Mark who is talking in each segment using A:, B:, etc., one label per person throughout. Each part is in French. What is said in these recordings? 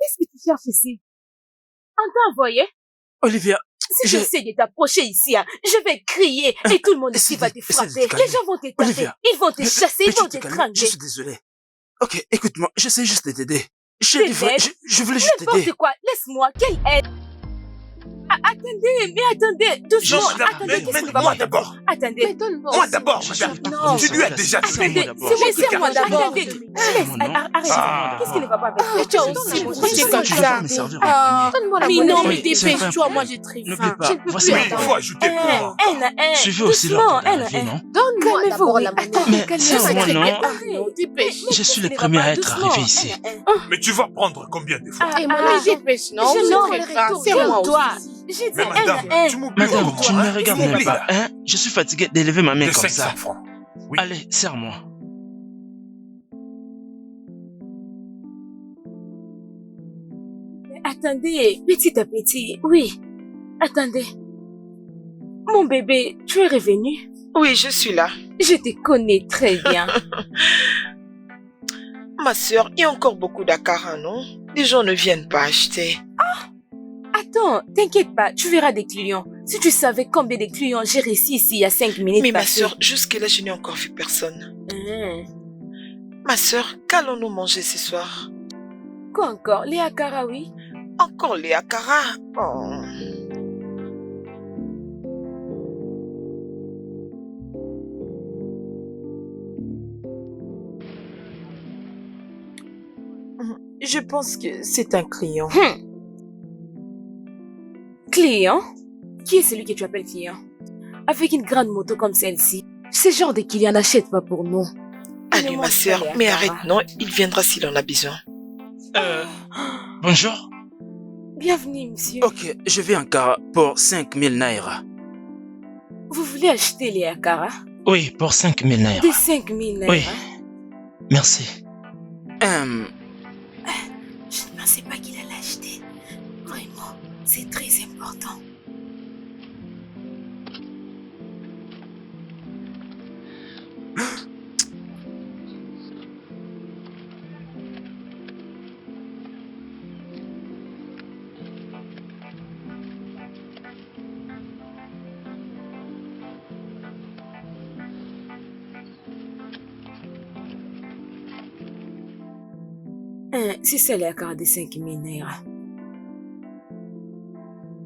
A: qu'est-ce que tu cherches ici? Entends, voyez?
B: Olivia,
A: si tu essaies de t'approcher ici, hein, je vais crier et tout le monde ici va te frapper. Les gens vont te taper,
B: Olivia,
A: ils vont te chasser, ils vont te
B: calmer. Je
A: trangler.
B: suis désolé. Ok, écoute-moi, j'essaie juste de t'aider. Je voulais juste t'aider.
A: N'importe quoi, laisse-moi, quelle aide? Attendez, mais attendez, doucement, attendez, qu'est-ce qui va
C: moi d'abord.
A: Attendez.
C: Moi d'abord, madame.
A: Non.
C: Tu lui as déjà dit.
A: Attendez, laissez-moi d'abord. Attendez, arrête. Qu'est-ce qui ne va pas avec
D: Mais toi aussi, pourquoi tu es comme ça?
A: Donne-moi la
D: Mais
A: monnaie.
D: non, mais dépêche-toi, moi j'ai très faim. Je ne peux plus
C: Mais il faut ajouter pour.
B: Suivez aussi l'ordre d'arrivée, non?
D: Donne-moi d'abord la monnaie.
B: Mais c'est moi, non?
D: Dépêche.
B: Je suis le premier à être arrivé ici.
C: Mais tu vas prendre combien de fois?
D: Mais dépêche, non? J'ai très faim. C'est moi aussi.
A: J'ai dit
C: Mais madame, tu m'oublies.
B: Madame, tu ne me regardes même pas, hein? Je suis fatigué d'élever ma main
C: De
B: comme
C: 500
B: ça.
C: francs. Oui.
B: Allez, serre-moi.
A: Attendez, petit à petit, oui. Attendez. Mon bébé, tu es revenu?
E: Oui, je suis là.
A: Je te connais très bien.
E: Ma sœur, il y a encore beaucoup d'akara, non? Les gens ne viennent pas acheter.
A: Attends, t'inquiète pas, tu verras des clients. Si tu savais combien de clients j'ai reçus ici il y a 5 minutes.
E: Mais ma
A: passées.
E: sœur, jusque-là, je n'ai encore vu personne.
A: Hum.
E: Ma sœur, qu'allons-nous manger ce soir?
A: Quoi encore? Les akara, oui?
E: Encore les akara? Oh. Je pense que c'est un client.
A: Client? Qui est celui que tu appelles client? Avec une grande moto comme celle-ci, ce genre de client n'achète pas pour nous.
E: Allez, ma sœur, mais arrête, non? Il viendra s'il en a besoin.
B: Bonjour.
A: Bienvenue, monsieur.
B: Ok, je vais encore pour 5000 naira.
A: Vous voulez acheter les akara?
B: Oui, pour 5000 naira.
A: Des 5000 naira?
B: Oui. Merci.
A: Je ne pensais pas qu'il allait acheter. Vraiment, c'est très important. C'est ça les akara de 5000 naira.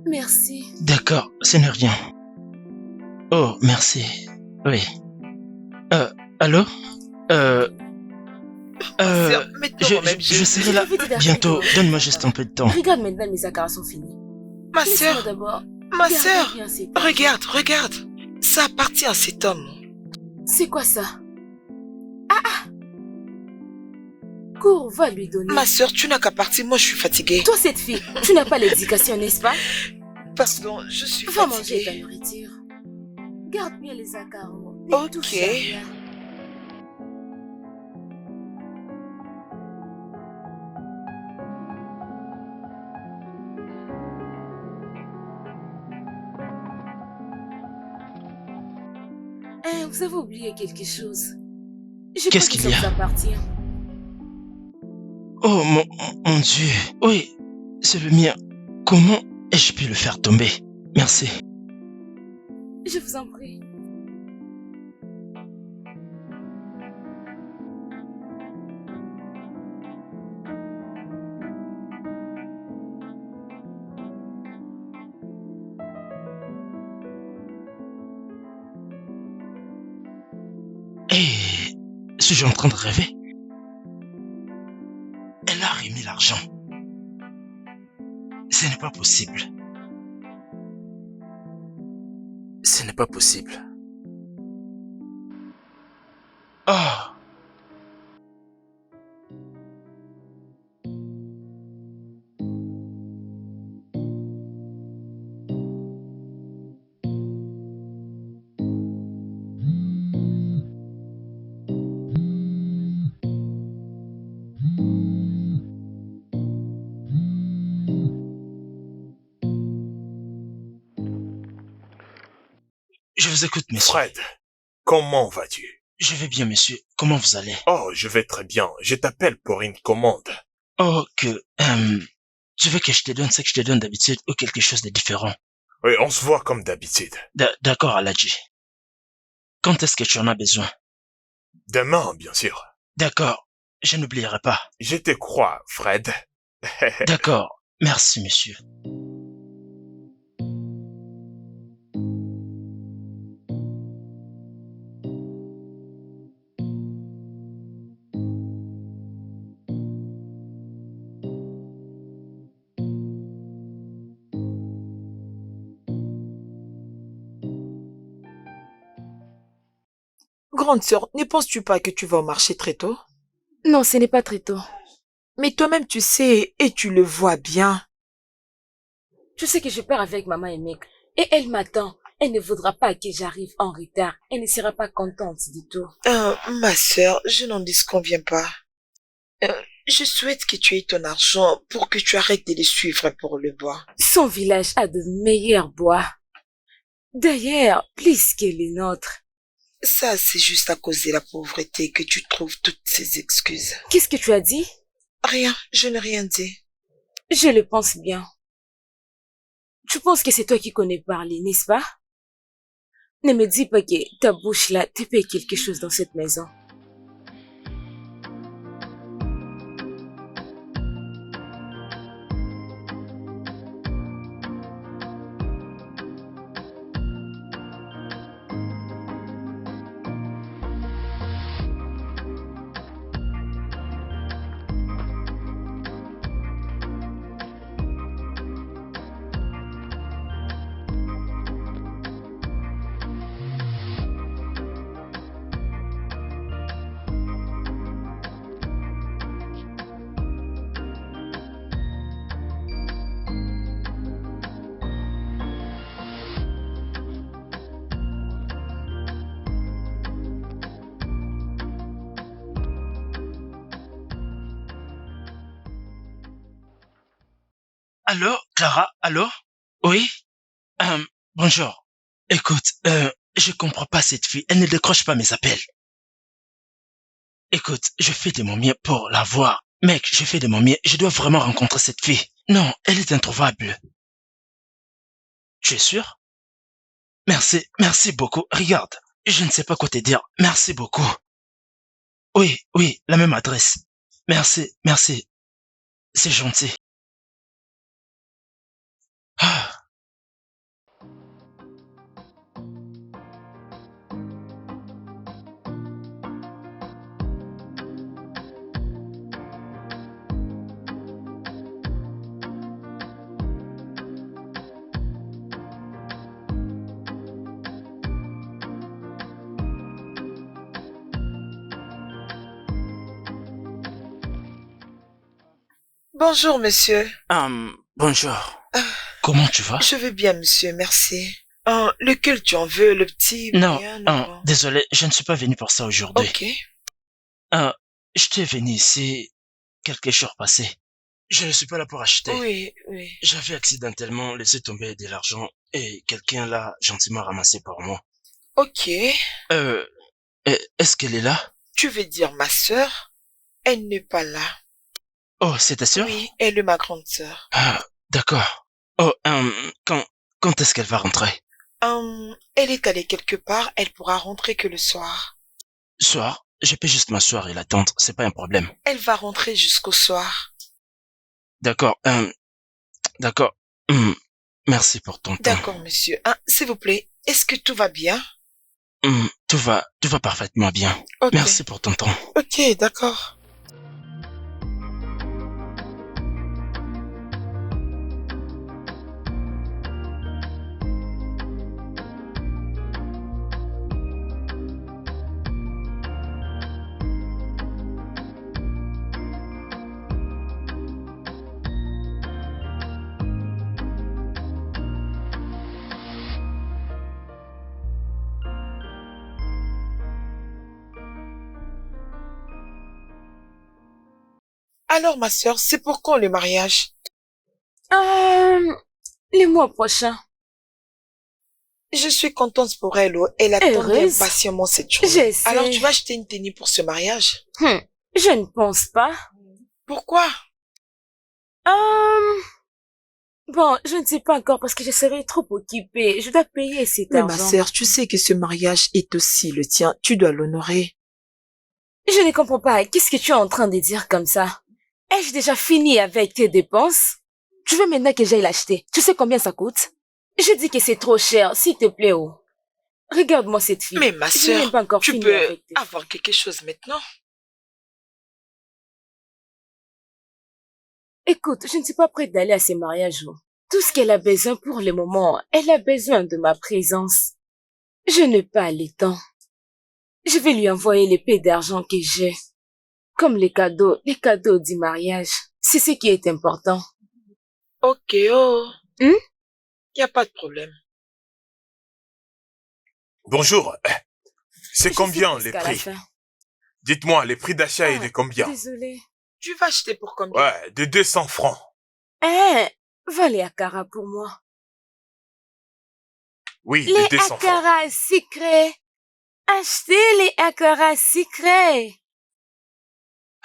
A: Merci.
B: D'accord, ce n'est rien. Oh, merci. Oui. Allô?
E: Sœur, mets-toi moi-même,
B: je serai là bientôt. Donne-moi juste un peu de temps.
A: Regarde maintenant, mes akara sont finis.
E: Ma
A: Laisse-moi
E: sœur,
A: d'abord.
E: ma
A: Regardez
E: sœur,
A: bien cet homme.
E: regarde. Ça appartient à cet homme.
A: C'est quoi ça? Cours, va lui donner.
E: Ma sœur, tu n'as qu'à partir, moi je suis fatiguée.
A: Toi, cette fille, tu n'as pas l'éducation, n'est-ce pas?
E: Pardon, je suis
A: Va manger ta
E: fatiguée.
A: nourriture. Garde bien les acaros.
E: Ok.
A: Vous avez oublié quelque chose.
B: Qu'est-ce qu'il y a?
A: Ça vous appartient.
B: Oh mon Dieu. Oui, c'est le mien. Comment ai-je pu le faire tomber? Merci.
A: Je vous en prie.
B: Et suis-je en train de rêver? Elle a remis l'argent. Ce n'est pas possible. Ce n'est pas possible. Oh! Je vous écoute, monsieur.
C: Fred, comment vas-tu?
B: Je vais bien, monsieur. Comment vous allez?
C: Oh, je vais très bien. Je t'appelle pour une commande.
B: Oh, Tu veux que je te donne ce que je te donne d'habitude ou quelque chose de différent?
C: Oui, on se voit comme d'habitude.
B: D'accord, Aladji. Quand est-ce que tu en as besoin?
C: Demain, bien sûr.
B: D'accord, je n'oublierai pas.
C: Je te crois, Fred.
B: D'accord, merci, monsieur.
E: Grande sœur, ne penses-tu pas que tu vas au marché très tôt?
A: Non, ce n'est pas très tôt.
E: Mais toi-même tu sais et tu le vois bien.
A: Tu sais que je pars avec maman et mec. Et elle m'attend. Elle ne voudra pas que j'arrive en retard. Elle ne sera pas contente du tout.
E: Ma sœur, je n'en disconviens pas. Je souhaite que tu aies ton argent pour que tu arrêtes de les suivre pour le bois.
A: Son village a de meilleurs bois. D'ailleurs, plus que les nôtres.
E: Ça, c'est juste à cause de la pauvreté que tu trouves toutes ces excuses.
A: Qu'est-ce que tu as dit?
E: Rien, je n'ai rien dit.
A: Je le pense bien. Tu penses que c'est toi qui connais parler, n'est-ce pas? Ne me dis pas que ta bouche là te paye quelque chose dans cette maison.
B: Allô, Clara, allô? Oui? Bonjour. Écoute, je comprends pas cette fille. Elle ne décroche pas mes appels. Écoute, je fais de mon mieux pour la voir. Mec, je fais de mon mieux. Je dois vraiment rencontrer cette fille. Non, elle est introuvable. Tu es sûr? Merci, merci beaucoup. Regarde, je ne sais pas quoi te dire. Merci beaucoup. Oui, oui, la même adresse. Merci, merci. C'est gentil. Ah.
E: Bonjour, monsieur.
B: Bonjour. Comment tu vas?
E: Je vais bien, monsieur, merci. Lequel tu en veux, le petit,
B: Non,
E: bien, le grand?
B: désolé, je ne suis pas venu pour ça aujourd'hui.
E: Ok.
B: J'étais venu ici quelques jours passés. Je ne suis pas là pour acheter.
E: Oui, oui.
B: J'avais accidentellement laissé tomber de l'argent et quelqu'un l'a gentiment ramassé pour moi.
E: Ok.
B: Est-ce qu'elle est là?
E: Tu veux dire ma sœur? Elle n'est pas là.
B: Oh, c'est ta sœur?
E: Oui, elle est ma grande sœur.
B: Ah, d'accord. Oh, quand est-ce qu'elle va rentrer?
E: Elle est allée quelque part, elle pourra rentrer que le soir.
B: Soir? Je peux juste m'asseoir et l'attendre, c'est pas un problème.
E: Elle va rentrer jusqu'au soir.
B: D'accord, d'accord. Merci pour ton temps.
E: D'accord, monsieur. S'il vous plaît, est-ce que tout va bien?
B: Tout va parfaitement bien.
E: Ok.
B: Merci pour ton temps.
E: Ok, d'accord. Alors, ma sœur, c'est pour quand le mariage?
A: Les mois prochains.
E: Je suis contente pour elle. Elle attendait
A: Heureuse.
E: impatiemment cette journée.
A: Je sais.
E: Alors, tu vas acheter une tenue pour ce mariage?
A: Je ne pense pas.
E: Pourquoi?
A: Bon, je ne sais pas encore parce que je serai trop occupée. Je dois payer cet
E: Mais
A: argent.
E: ma sœur, tu sais que ce mariage est aussi le tien. Tu dois l'honorer.
A: Je ne comprends pas. Qu'est-ce que tu es en train de dire comme ça? Ai-je déjà fini avec tes dépenses? Tu veux maintenant que j'aille l'acheter? Tu sais combien ça coûte? Je dis que c'est trop cher, s'il te plaît, oh. Regarde-moi cette fille.
E: Mais ma
A: Je n'ai
E: sœur,
A: pas encore
E: tu
A: fini
E: peux
A: avec tes...
E: avoir quelque chose maintenant.
A: Écoute, je ne suis pas prête d'aller à ces mariages. Oh. Tout ce qu'elle a besoin pour le moment, elle a besoin de ma présence. Je n'ai pas le temps. Je vais lui envoyer les l'épée d'argent que j'ai. Comme les cadeaux du mariage. C'est ce qui est important.
E: Ok, oh. Y a pas de problème.
C: Bonjour. C'est
A: Je
C: combien
A: sais
C: les
A: presque à la
C: prix?
A: fin.
C: Dites-moi, les prix d'achat est de combien?
A: Désolée.
E: Tu vas acheter pour combien?
C: Ouais, de 200 francs.
A: Va les akara pour moi.
C: Oui,
A: Les
C: de 200 francs.
A: akara sucrés. Achetez les akara sucrés.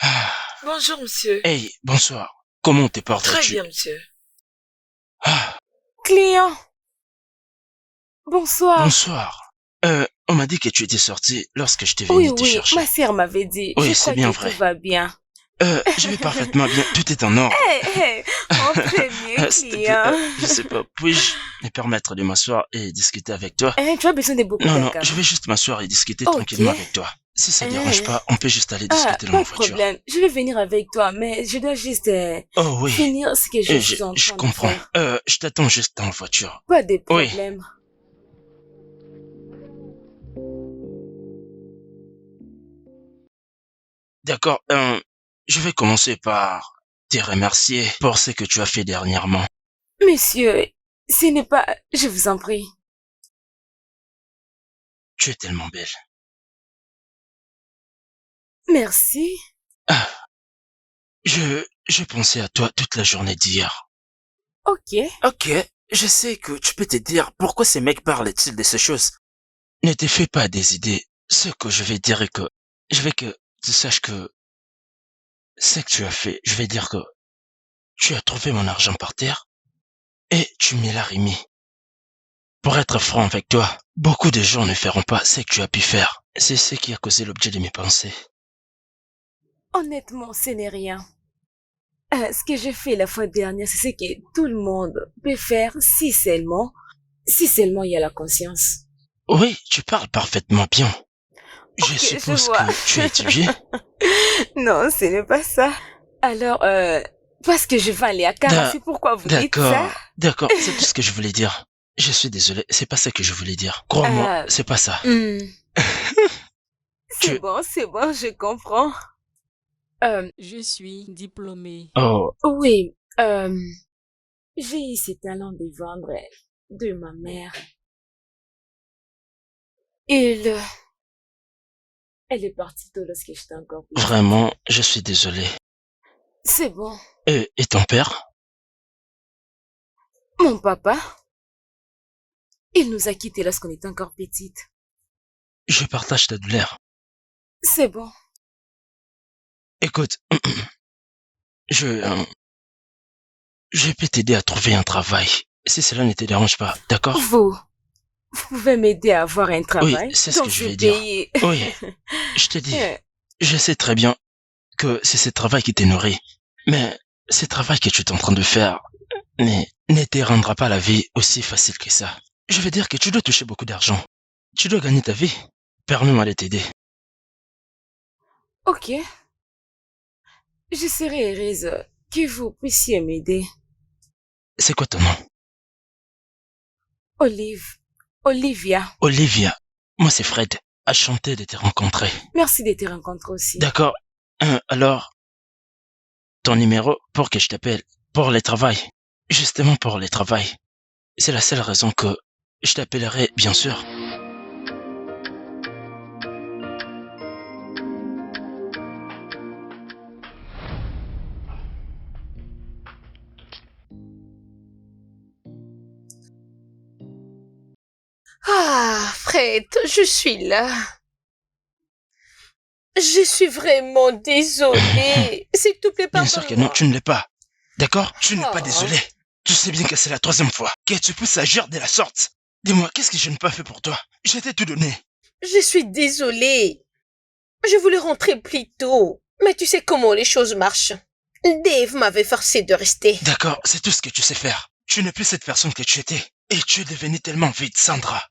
B: Ah.
E: Bonjour, monsieur.
B: Hey, bonsoir. Comment te
E: Très
B: portes-tu?
E: bien, monsieur.
B: Ah,
A: Client. Bonsoir.
B: bonsoir. On m'a dit que tu étais sorti lorsque je t'ai
A: Oui,
B: venu te
A: oui,
B: chercher.
A: ma sœur m'avait dit.
B: Oui,
A: Je
B: c'est
A: crois
B: bien
A: que
B: vrai.
A: tout va bien.
B: Je vais parfaitement bien. Tout est en ordre.
A: Entrez bien,
B: S'il te plaît,
A: client.
B: je sais pas, puis-je me permettre de m'asseoir et discuter avec toi?
A: Tu as besoin de beaucoup
B: Non,
A: d'akara.
B: je vais juste m'asseoir et discuter
A: Ok.
B: tranquillement avec toi. Si ça dérange pas, on peut juste aller discuter dans
A: pas
B: ma
A: de
B: voiture.
A: problème. Je vais venir avec toi, mais je dois juste
B: Oh oui,
A: finir ce que je suis en
B: je
A: train de
B: comprends.
A: faire.
B: Je t'attends juste dans la voiture.
A: Pas de
B: Oui.
A: problème.
B: D'accord, je vais commencer par te remercier pour ce que tu as fait dernièrement.
A: Monsieur, ce n'est pas... Je vous en prie.
B: Tu es tellement belle.
A: Merci.
B: Ah, je pensais à toi toute la journée d'hier.
A: Ok.
F: Ok, je sais que tu peux te dire pourquoi ces mecs parlent-ils de ces choses.
B: Ne te fais pas des idées. Ce que je vais dire est que... Je veux que tu saches que... Ce que tu as fait, je vais dire que... Tu as trouvé mon argent par terre et tu me l'as remis. Pour être franc avec toi, beaucoup de gens ne feront pas ce que tu as pu faire. C'est ce qui a causé l'objet de mes pensées.
A: Honnêtement, ce n'est rien. Ce que j'ai fait la fois dernière, c'est ce que tout le monde peut faire si seulement il y a la conscience.
B: Oui, tu parles parfaitement bien. Je
A: Ok,
B: suppose
A: je vois.
B: que tu étudies.
A: Non, ce n'est pas ça. Alors, parce que je vends les akara, c'est pourquoi vous dites ça?
B: D'accord, c'est tout ce que je voulais dire. Je suis désolé, c'est pas ça que je voulais dire. Crois-moi, c'est pas ça.
A: C'est bon, je comprends.
D: Je suis diplômée.
B: Oh,
A: Oui, j'ai eu ce talent de vendre de ma mère. Elle est partie tôt lorsque j'étais encore petite.
B: vraiment, je suis désolé.
A: C'est bon.
B: Et ton père?
A: Mon papa, il nous a quittés lorsqu'on était encore petite.
B: Je partage ta douleur.
A: C'est bon.
B: Écoute, je peux t'aider à trouver un travail, si cela ne te dérange pas, d'accord?
A: Vous pouvez m'aider à avoir un travail
B: Oui, c'est ce
A: dans
B: que je
A: ce
B: vais dire.
A: pays.
B: Oui, je te dis, je sais très bien que c'est ce travail qui te nourrit, mais ce travail que tu es en train de faire ne te rendra pas la vie aussi facile que ça. Je veux dire que tu dois toucher beaucoup d'argent. Tu dois gagner ta vie. Permets-moi de t'aider.
A: Ok. Je serai heureuse que vous puissiez m'aider.
B: C'est quoi ton nom?
A: Olivia.
B: Olivia. Moi c'est Fred. Enchanté de te rencontrer.
A: Merci de te rencontrer aussi.
B: D'accord. Alors, ton numéro pour que je t'appelle pour le travail. Justement pour le travail. C'est la seule raison que je t'appellerai, bien sûr.
D: Ah, Fred, je suis là. Je suis vraiment désolée. S'il te plaît,
B: Bien sûr que non,
D: pardonne-moi.
B: tu ne l'es pas. D'accord? Tu n'es pas désolé. Tu sais bien que c'est la 3e fois que tu pousses à agir de la sorte. Dis-moi, qu'est-ce que je n'ai pas fait pour toi? Je t'ai tout donné.
D: Je suis désolée. Je voulais rentrer plus tôt. Mais tu sais comment les choses marchent. Dave m'avait forcé de rester.
B: D'accord, c'est tout ce que tu sais faire. Tu n'es plus cette personne que tu étais. Et tu es devenue tellement vite, Sandra.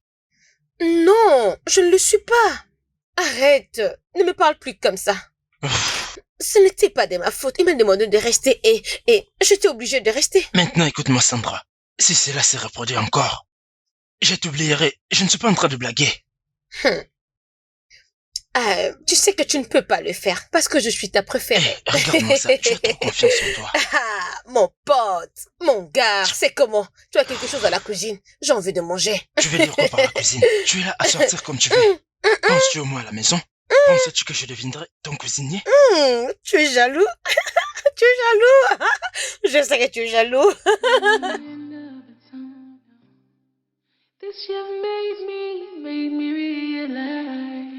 D: Non, je ne le suis pas. Arrête, ne me parle plus comme ça. Ce n'était pas de ma faute. Il m'a demandé de rester et j'étais obligée de rester.
B: Maintenant, écoute-moi, Sandra. Si cela se reproduit encore, je t'oublierai. Je ne suis pas en train de blaguer.
D: Tu sais que tu ne peux pas le faire parce que je suis ta préférée.
B: Regarde-moi ça, tu as trop confiance en toi.
D: Mon pote, mon gars, c'est comment? Tu as quelque chose à la cuisine. J'ai envie de manger.
B: Tu veux dire quoi par la cuisine? Tu es là à sortir comme tu veux. Penses-tu au moins à la maison? Penses-tu que je deviendrai ton cuisinier?
D: Tu es jaloux? Tu es jaloux? Je sais que tu es jaloux.
G: This year made me realize.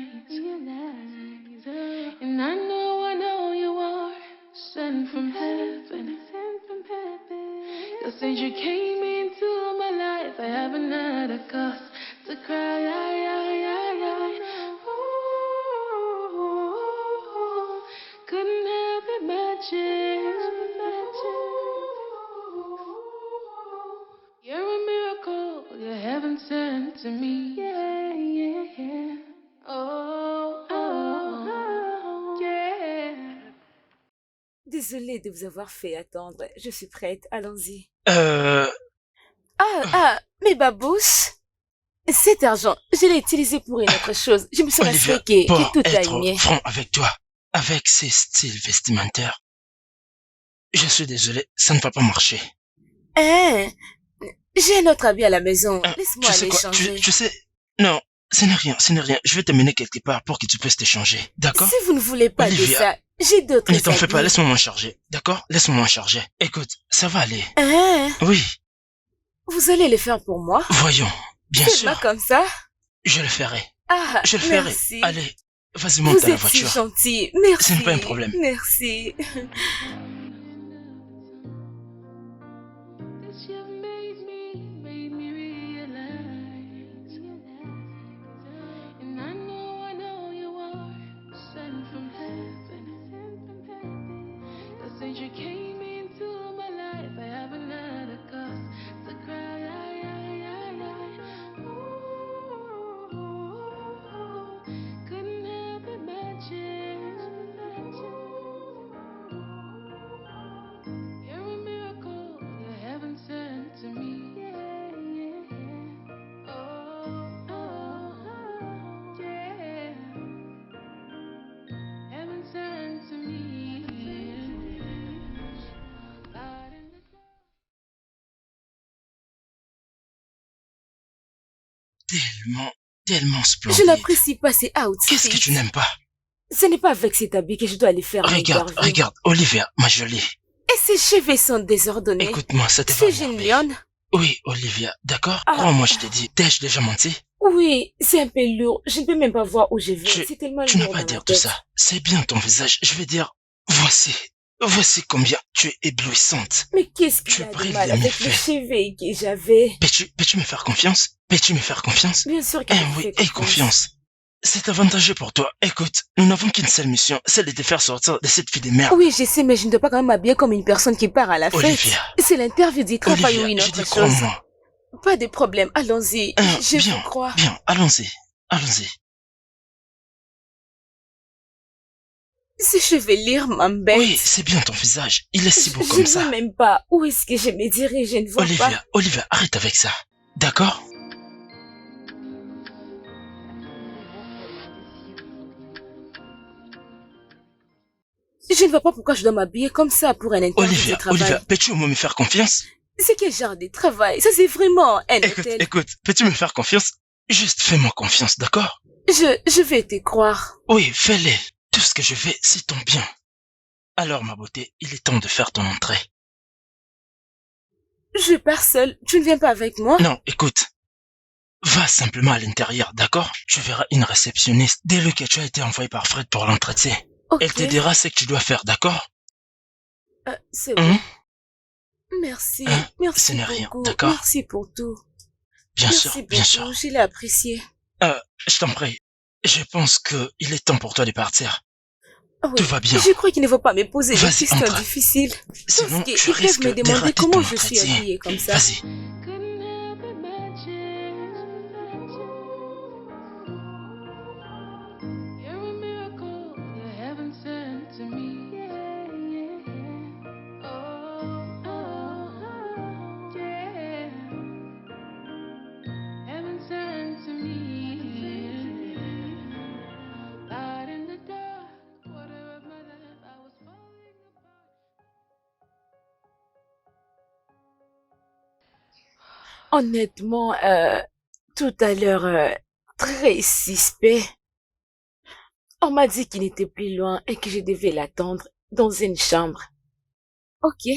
G: And I know you are sent from heaven. You said you came into my life. I haven't had a cause to cry. Ooh, couldn't help imagine. You're a miracle, you're heaven sent to me. Yeah. Oh, yeah.
A: Désolée de vous avoir fait attendre. Je suis prête. Allons-y. Mais Babouche, cet argent, je l'ai utilisé pour une autre chose. Je me suis
B: Olivia,
A: assurée que
B: pour
A: tout
B: être
A: aligné.
B: franc avec toi, avec ces styles vestimentaires, je suis désolé, ça ne va pas marcher.
A: J'ai un autre habit à la maison. Laisse-moi
B: Tu sais
A: aller
B: quoi,
A: changer.
B: tu sais, non, ce n'est rien. Je vais t'amener quelque part pour que tu puisses t'échanger, d'accord?
A: Si vous ne voulez pas de
B: Olivia,
A: ça, j'ai d'autres
B: ne t'en fais pas,
A: habits.
B: laisse-moi m'en charger, d'accord? Laisse-moi m'en charger. Écoute, ça va aller. Oui,
A: Vous allez le faire pour moi?
B: voyons, bien
A: C'est
B: sûr,
A: pas comme ça?
B: je le ferai.
A: Je
B: Je le ferai.
A: merci.
B: Allez, vas-y, monte
A: Vous
B: à la
A: êtes si
B: voiture.
A: gentil. Merci.
B: Ce n'est pas un problème.
A: Merci.
G: This year made me realize. And I know you are sent from heaven. You said you came into my life. I haven't had a cause to cry. Ooh, couldn't help imagine. You're a miracle, you're heaven sent to me. Yeah. Heaven sent to me. Light in the
B: Tellement
A: Je
B: splendide.
A: n'apprécie pas ces outfits.
B: Qu'est-ce que tu n'aimes pas?
A: Ce n'est pas avec cet habit que je dois aller faire l'interview.
B: Regarde, Olivia, ma jolie.
A: Et ses cheveux sont désordonnés.
B: Écoute-moi, ça te va
A: C'est
B: énerver.
A: génial.
B: Oui, Olivia, d'accord?
A: Ah.
B: Crois-moi, je t'ai dit. T'ai-je déjà menti?
A: Oui, c'est un peu lourd. Je ne peux même pas voir où je vais. C'est tellement
B: Tu n'as
A: lourd
B: pas à
A: dans
B: dire
A: ma
B: tout
A: tête.
B: ça. C'est bien ton visage. Je vais dire, voici combien tu es éblouissante.
A: Mais qu'est-ce
B: Tu
A: qu'il y a de
B: brilles
A: mal
B: de
A: avec
B: mille
A: les
B: feux.
A: cheveux que j'avais?
B: Peux-tu me faire confiance? Peux-tu me faire confiance?
A: Bien sûr que
B: Eh
A: je vous
B: oui,
A: fais
B: aie confiance. C'est avantageux pour toi. Écoute, nous n'avons qu'une seule mission, celle de te faire sortir de cette vie de merde.
A: Oui, je sais, mais je ne dois pas quand même m'habiller comme une personne qui part à la fête.
B: Olivia.
A: C'est l'interview du travail ou une
B: Olivia, je
A: autre
B: dis
A: chose.
B: crois-moi.
A: Pas de problème, allons-y. Je
B: Bien,
A: vous crois.
B: bien, allons-y. Allons-y.
A: Ces cheveux lire m'embêtent.
B: Oui, c'est bien ton visage. Il est si beau
A: Je
B: comme
A: ne
B: ça.
A: vois même pas où est-ce que je me dirige, je ne vois pas.
B: Olivia, arrête avec ça. D'accord?
A: Je ne vois pas pourquoi je dois m'habiller comme ça pour un interview de travail.
B: Olivia, peux-tu au moins me faire confiance?
A: C'est quel genre de travail? Ça, c'est vraiment un hôtel.
B: Écoute, peux-tu me faire confiance? Juste fais-moi confiance, d'accord?
A: Je vais te croire.
B: Oui, fais-le. Tout ce que je fais, c'est ton bien. Alors, ma beauté, il est temps de faire ton entrée.
A: Je pars seule. Tu ne viens pas avec moi?
B: Non, écoute. Va simplement à l'intérieur, d'accord? Tu verras une réceptionniste dès que tu as été envoyé par Fred pour l'entretien.
A: Ok.
B: Elle te dira ce que tu dois faire, d'accord?
A: C'est bon. Merci,
B: Hein? Ce
A: merci
B: n'est rien,
A: beaucoup.
B: d'accord?
A: Merci pour tout.
B: Bien
A: Merci
B: sûr,
A: beaucoup,
B: bien sûr.
A: je l'ai apprécié.
B: Je t'en prie. Je pense que il est temps pour toi de partir.
A: Ah
B: Tout
A: oui,
B: va bien.
A: je crois qu'il ne faut pas me poser des
B: Vas-y,
A: questions
B: entre.
A: difficiles.
B: Sinon,
A: Parce
B: tu
A: qu'ils peuvent
B: risques
A: me
B: de
A: demander
B: rater
A: comment
B: ton
A: je suis
B: entretien.
A: habillée comme ça.
B: Vas-y.
G: Couldn't help but matches. You're a miracle that heaven sent to me. Oh, oh, yeah. Heaven sent to me. Light in the dark, quarter of my life, I was falling apart.
A: Honnêtement, tout à l'heure, très suspect. On m'a dit qu'il n'était plus loin et que je devais l'attendre dans une chambre. Ok.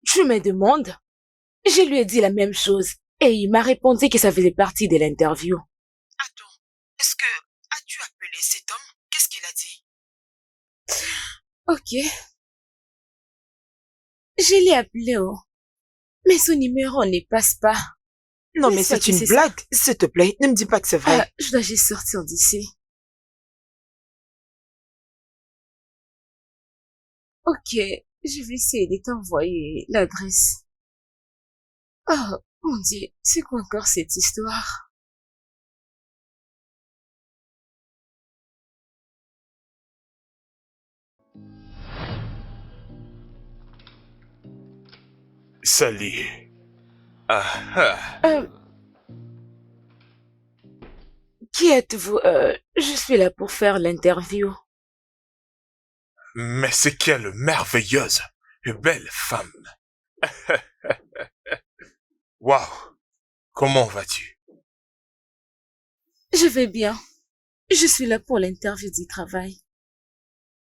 A: Je me demande. Je lui ai dit la même chose et il m'a répondu que ça faisait partie de l'interview.
E: Attends, est-ce que as-tu appelé cet homme? Qu'est-ce qu'il a dit?
A: Ok. Je l'ai appelé, oh. Mais son numéro ne passe pas.
E: Non,
A: Mais
E: mais
A: ça,
E: c'est
A: tu
E: une
A: sais
E: blague. S'il te plaît, ne me dis pas que c'est vrai.
A: Je dois juste sortir d'ici. Ok, je vais essayer de t'envoyer l'adresse. Oh, mon Dieu, c'est quoi encore cette histoire?
C: Salut. Ah,
A: Qui êtes-vous? Je suis là pour faire l'interview.
C: mais c'est quelle merveilleuse et belle femme. Waouh. Comment vas-tu?
A: Je vais bien. Je suis là pour l'interview du travail.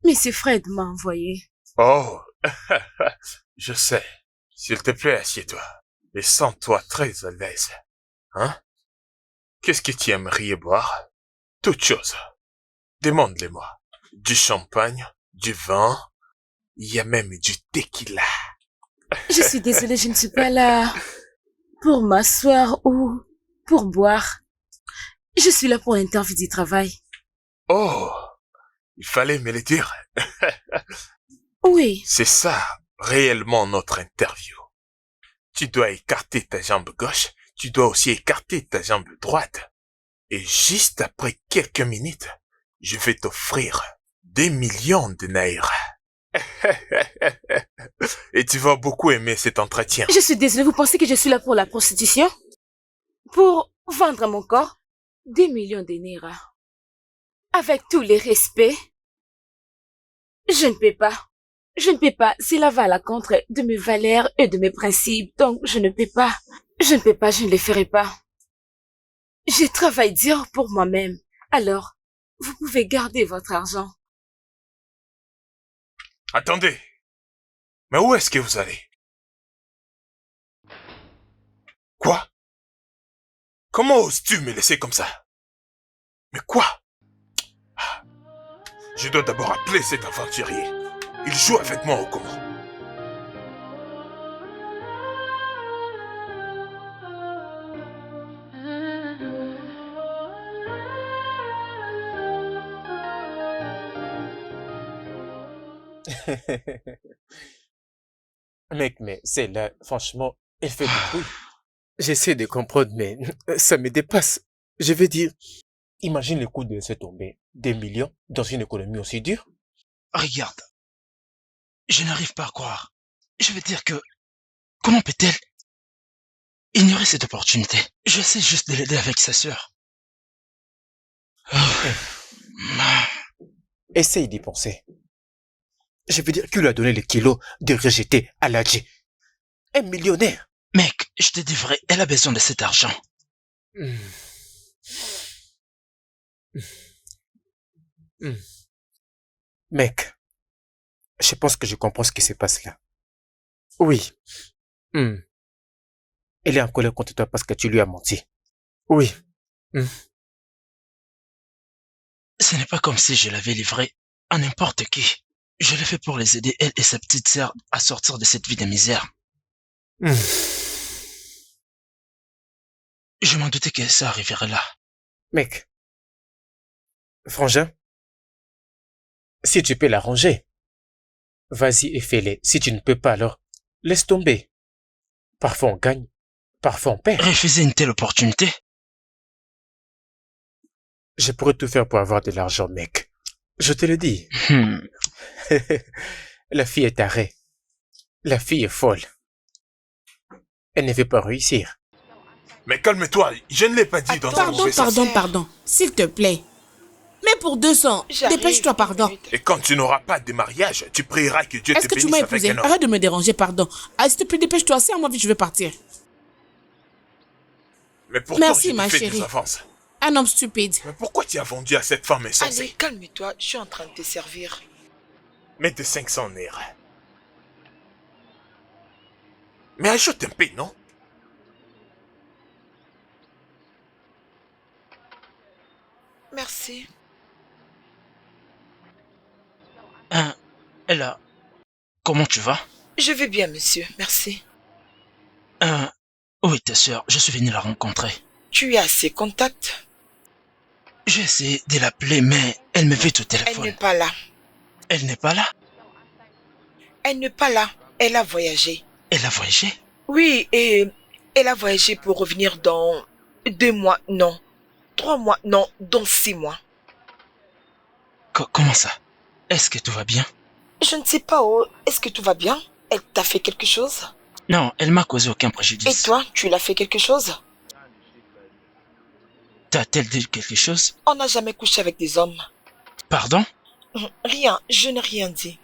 A: Monsieur Fred m'a envoyé.
C: Oh, je sais. S'il te plaît, assieds-toi. Et sens-toi très à l'aise. Hein? Qu'est-ce que tu aimerais boire? Toutes choses. Demande-les-moi. Du champagne, du vin, il y a même du tequila.
A: Je suis désolée, je ne suis pas là pour m'asseoir ou pour boire. Je suis là pour l'interview du travail.
C: Oh, il fallait me le dire.
A: Oui,
C: C'est ça, réellement notre interview. Tu dois écarter ta jambe gauche, tu dois aussi écarter ta jambe droite. Et juste après quelques minutes, je vais t'offrir 2 millions de naira. Et tu vas beaucoup aimer cet entretien.
A: je suis désolée, vous pensez que je suis là pour la prostitution? Pour vendre mon corps? 2 millions de naira. Avec tous les respects, je ne peux pas. Je ne peux pas. Cela va à la contre de mes valeurs et de mes principes. Donc, je ne peux pas. Je ne peux pas, je ne le ferai pas. Je travaille dur pour moi-même. Alors, vous pouvez garder votre argent.
C: Attendez. Mais où est-ce que vous allez? Quoi? Comment oses-tu me laisser comme ça? Mais quoi? Je dois d'abord appeler cet aventurier. Il joue avec moi au comment?
H: Mec, mais celle-là, franchement, elle fait du bruit. J'essaie de comprendre, mais ça me dépasse. Je veux dire, imagine le coût de se tomber des millions dans une économie aussi dure.
B: Regarde. Je n'arrive pas à croire. Je veux dire que... Comment peut-elle ignorer cette opportunité? J'essaie juste de l'aider avec sa sœur.
H: Essaye d'y penser. Je veux dire, qui lui a donné les kilos de rejeter Aladji? Un millionnaire.
B: Mec, je te dis vrai, elle a besoin de cet argent.
H: Mec, je pense que je comprends ce qui se passe là. Oui. Elle est en colère contre toi parce que tu lui as menti. Oui.
B: Ce n'est pas comme si je l'avais livré à n'importe qui. Je l'ai fait pour les aider, elle et sa petite sœur, à sortir de cette vie de misère.
H: Hmm.
B: Je m'en doutais que ça arriverait là.
H: Mec, frangin, si tu peux l'arranger, vas-y et fais-le. Si tu ne peux pas, alors laisse tomber. Parfois on gagne, parfois on perd.
B: Refuser une telle opportunité?
H: Je pourrais tout faire pour avoir de l'argent, mec. Je te le dis. La fille est tarée. La fille est folle. Elle ne veut pas réussir.
C: Mais calme-toi, je ne l'ai pas dit dans une
E: Pardon,
C: conversation.
I: Pardon, s'il te plaît. Mais pour 200,
E: J'arrive,
I: dépêche-toi, pardon.
E: vite.
C: Et quand tu n'auras pas de mariage, tu prieras que Dieu
I: Est-ce
C: te
I: que tu m'as
C: bénisse avec
I: épousé?
C: un homme.
I: Arrête de me déranger, pardon. Ah, s'il te plaît, dépêche-toi, c'est à moi vite, je vais partir.
C: Mais pourtant,
I: Merci,
C: je te
I: ma
C: fais
I: chérie.
C: des avances.
I: Un homme stupide.
C: Mais pourquoi tu as vendu à cette femme
E: Allez,
C: insensée?
E: calme-toi, je suis en train de te servir.
C: Mets de 500 nerfs. Mais ajoute un peu, non?
E: Merci.
B: Hein, Ella, comment tu vas?
E: Je vais bien, monsieur, merci.
B: Où est ta sœur? Je suis venu la rencontrer.
E: Tu as ses contacts?
B: J'ai essayé de l'appeler, mais elle me vit au
E: Elle
B: téléphone.
E: n'est pas là.
B: Elle n'est pas là?
E: Elle n'est pas là. Elle a voyagé.
B: Elle a voyagé?
E: Oui, et elle a voyagé pour revenir dans 2 mois, non. 3 mois, non, dans 6 mois.
B: Comment ça? Est-ce que tout va bien?
E: Je ne sais pas, oh, est-ce que tout va bien? Elle t'a fait quelque chose?
B: Non, elle m'a causé aucun
E: Et
B: préjudice.
E: toi, tu l'as fait quelque chose?
B: T'a-t-elle dit quelque chose?
E: On n'a jamais couché avec des hommes.
B: Pardon?
E: Rien, je n'ai rien dit.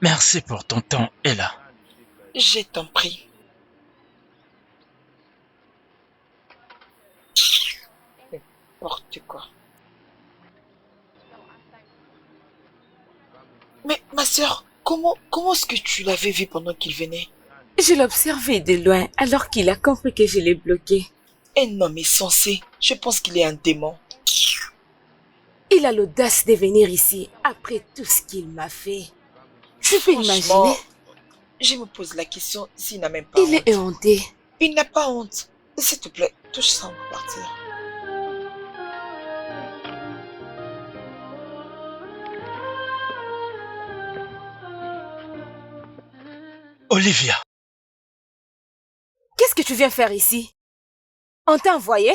B: Merci pour ton temps, Ella.
E: Je t'en prie. N'importe quoi. Mais ma sœur, comment est-ce que tu l'avais vu pendant qu'il venait?
A: Je l'observais de loin alors qu'il a compris que je l'ai bloqué.
E: Un homme est censé. Je pense qu'il est un démon.
A: Il a l'audace de venir ici après tout ce qu'il m'a fait. Tu peux imaginer?
E: Franchement, je me pose la question s'il n'a même pas
A: Il
E: honte.
A: est éhonté.
E: Il n'a pas honte. S'il te plaît, touche ça, on va partir.
B: Olivia,
A: Qu'est-ce que tu viens faire ici? On t'a envoyé?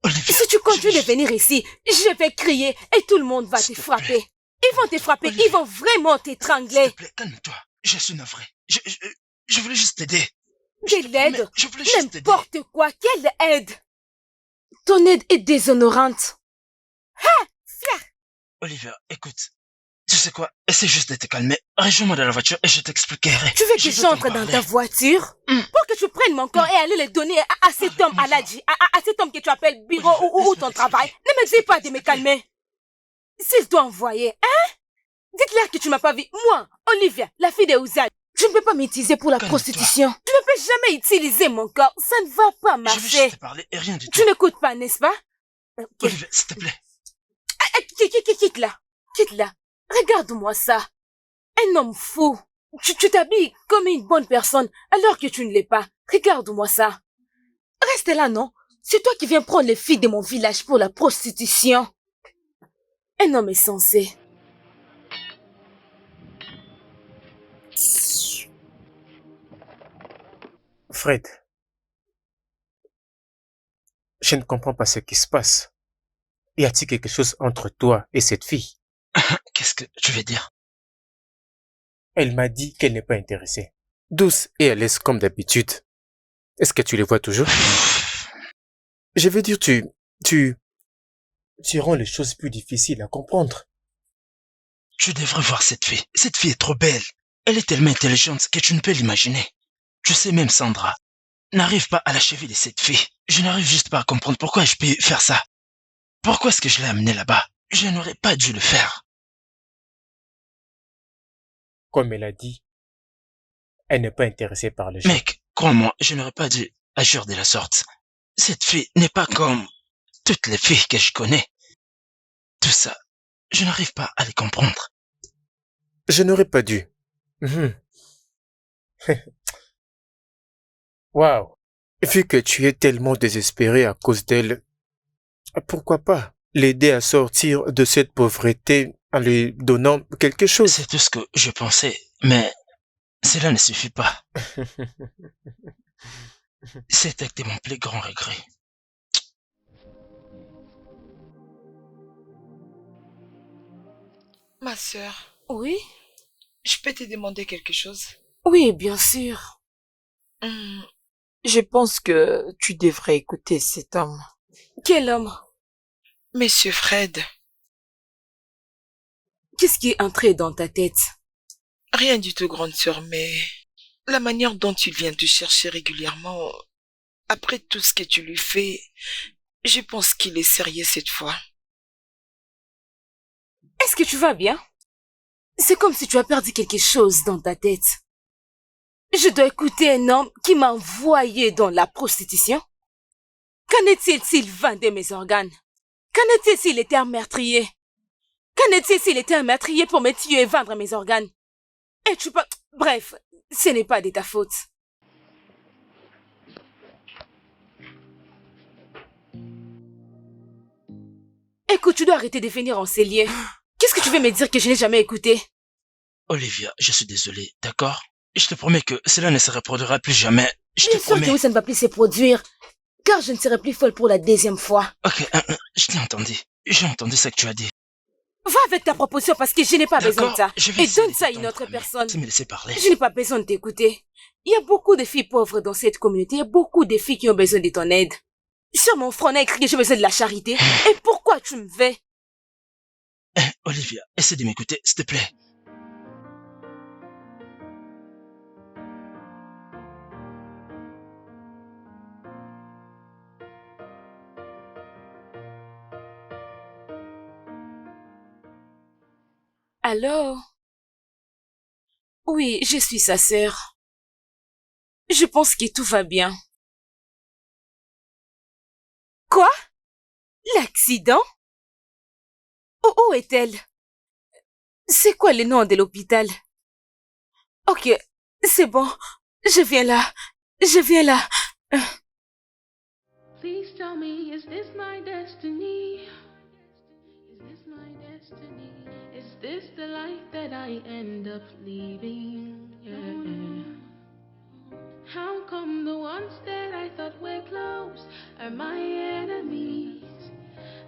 B: Olivia.
A: Si tu continues de venir ici, je vais crier et tout le monde va te
B: S'il te
A: frapper.
B: plaît.
A: Ils vont te frapper,
B: Olivia.
A: ils vont vraiment
B: S'il
A: t'étrangler.
B: te plaît, calme-toi. Je suis navré. Je voulais juste t'aider.
A: De l'aide?
B: Je voulais juste t'aider.
A: N'importe quoi, quelle aide? Ton aide est déshonorante.
B: Olivia, écoute. Tu sais quoi? Essaie juste de te calmer. Rejoins-moi dans la voiture et je t'expliquerai.
A: Tu veux
B: Je
A: que
B: veux t'en
A: j'entre dans
B: parler.
A: ta voiture? Pour que tu prennes mon corps et aller le donner à cet homme, Aladji, à cet homme que tu appelles bureau ou ton travail. Ne me dis pas de me calmer. S'il doit envoyer, hein? Dites-leur que tu m'as pas vu. Moi, Olivia, la fille de Ouzad, je ne peux pas m'utiliser pour la
B: Calme-toi.
A: prostitution. Tu ne peux jamais utiliser mon corps. Ça ne va pas
B: Je veux
A: marcher.
B: juste te parler et rien du tout.
A: Tu n'écoutes pas, n'est-ce pas? Ok.
B: Olivia, s'il te plaît.
A: Quitte-la. Quitte-la. Regarde-moi ça. Un homme fou. Tu t'habilles comme une bonne personne alors que tu ne l'es pas. Regarde-moi ça. Reste là, non? C'est toi qui viens prendre les filles de mon village pour la prostitution. Un homme est censé.
H: Fred, je ne comprends pas ce qui se passe. Y a-t-il quelque chose entre toi et cette fille?
B: Qu'est-ce que tu veux dire?
H: Elle m'a dit qu'elle n'est pas intéressée. Douce et à l'aise comme d'habitude. Est-ce que tu les vois toujours? Je veux dire, tu rends les choses plus difficiles à comprendre.
B: Tu devrais voir cette fille. Cette fille est trop belle. Elle est tellement intelligente que tu ne peux l'imaginer. Tu sais même Sandra n'arrive pas à la cheville de cette fille. Je n'arrive juste pas à comprendre pourquoi je peux faire ça. Pourquoi est-ce que je l'ai amenée là-bas? Je n'aurais pas dû le faire.
H: Comme elle a dit, elle n'est pas intéressée par les gens.
B: Mec, crois-moi, je n'aurais pas dû agir de la sorte. Cette fille n'est pas comme toutes les filles que je connais. Tout ça, je n'arrive pas à les comprendre.
H: Je n'aurais pas dû. Waouh. Vu que tu es tellement désespéré à cause d'elle, pourquoi pas l'aider à sortir de cette pauvreté en lui donnant quelque chose?
B: C'est tout ce que je pensais, mais cela ne suffit pas. C'était mon plus grand regret.
E: Ma sœur,
A: Oui?
E: je peux te demander quelque chose?
A: Oui, bien sûr.
E: Hmm,
J: Je pense que tu devrais écouter cet homme.
A: Quel homme?
E: Monsieur Fred,
A: Qu'est-ce qui est entré dans ta tête?
E: rien du tout, grande sœur, mais la manière dont il vient te chercher régulièrement, après tout ce que tu lui fais, je pense qu'il est sérieux cette fois.
A: Est-ce que tu vas bien? C'est comme si tu as perdu quelque chose dans ta tête. Je dois écouter un homme qui m'a envoyé dans la prostitution? Qu'en est-il s'il vendait mes organes? Qu'en est-il s'il était un meurtrier? Qu'en est-il s'il était un meurtrier pour me tuer et vendre mes organes? Et tu peux... Bref, ce n'est pas de ta faute. Écoute, tu dois arrêter de venir en cellier. Qu'est-ce que tu veux me dire que je n'ai jamais écouté?
B: Olivia, je suis désolé, d'accord? Je te promets que cela ne se reproduira plus jamais. Je te
A: Bien sûr
B: promets.
A: que oui, ça ne va plus se produire. Car je ne serai plus folle pour la deuxième fois.
B: Ok, je t'ai entendu. J'ai entendu ce que tu as dit.
A: Va avec ta proposition parce que je n'ai pas besoin de ça.
B: je vais
A: Et
B: essayer
A: donne
B: de
A: ça à une
B: t'entendre,
A: autre
B: mais
A: personne.
B: tu me laisses parler.
A: Je n'ai pas besoin de t'écouter. Il y a beaucoup de filles pauvres dans cette communauté. Il y a beaucoup de filles qui ont besoin de ton aide. Sur mon front, on a écrit que j'ai besoin de la charité. Et pourquoi tu me veux?
B: Olivia, essaie de m'écouter, s'il te plaît.
A: Alors? Oui, je suis sa sœur. Je pense que tout va bien. Quoi? L'accident? Où est-elle? C'est quoi le nom de l'hôpital? Ok, c'est bon. Je viens là. Je viens là.
G: Please tell me, is this my destiny? Is this my destiny? Is this the life that I end up leaving? Yeah. How come the ones that I thought were close are my enemies?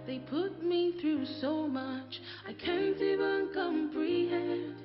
G: They put me through so much, I can't even comprehend.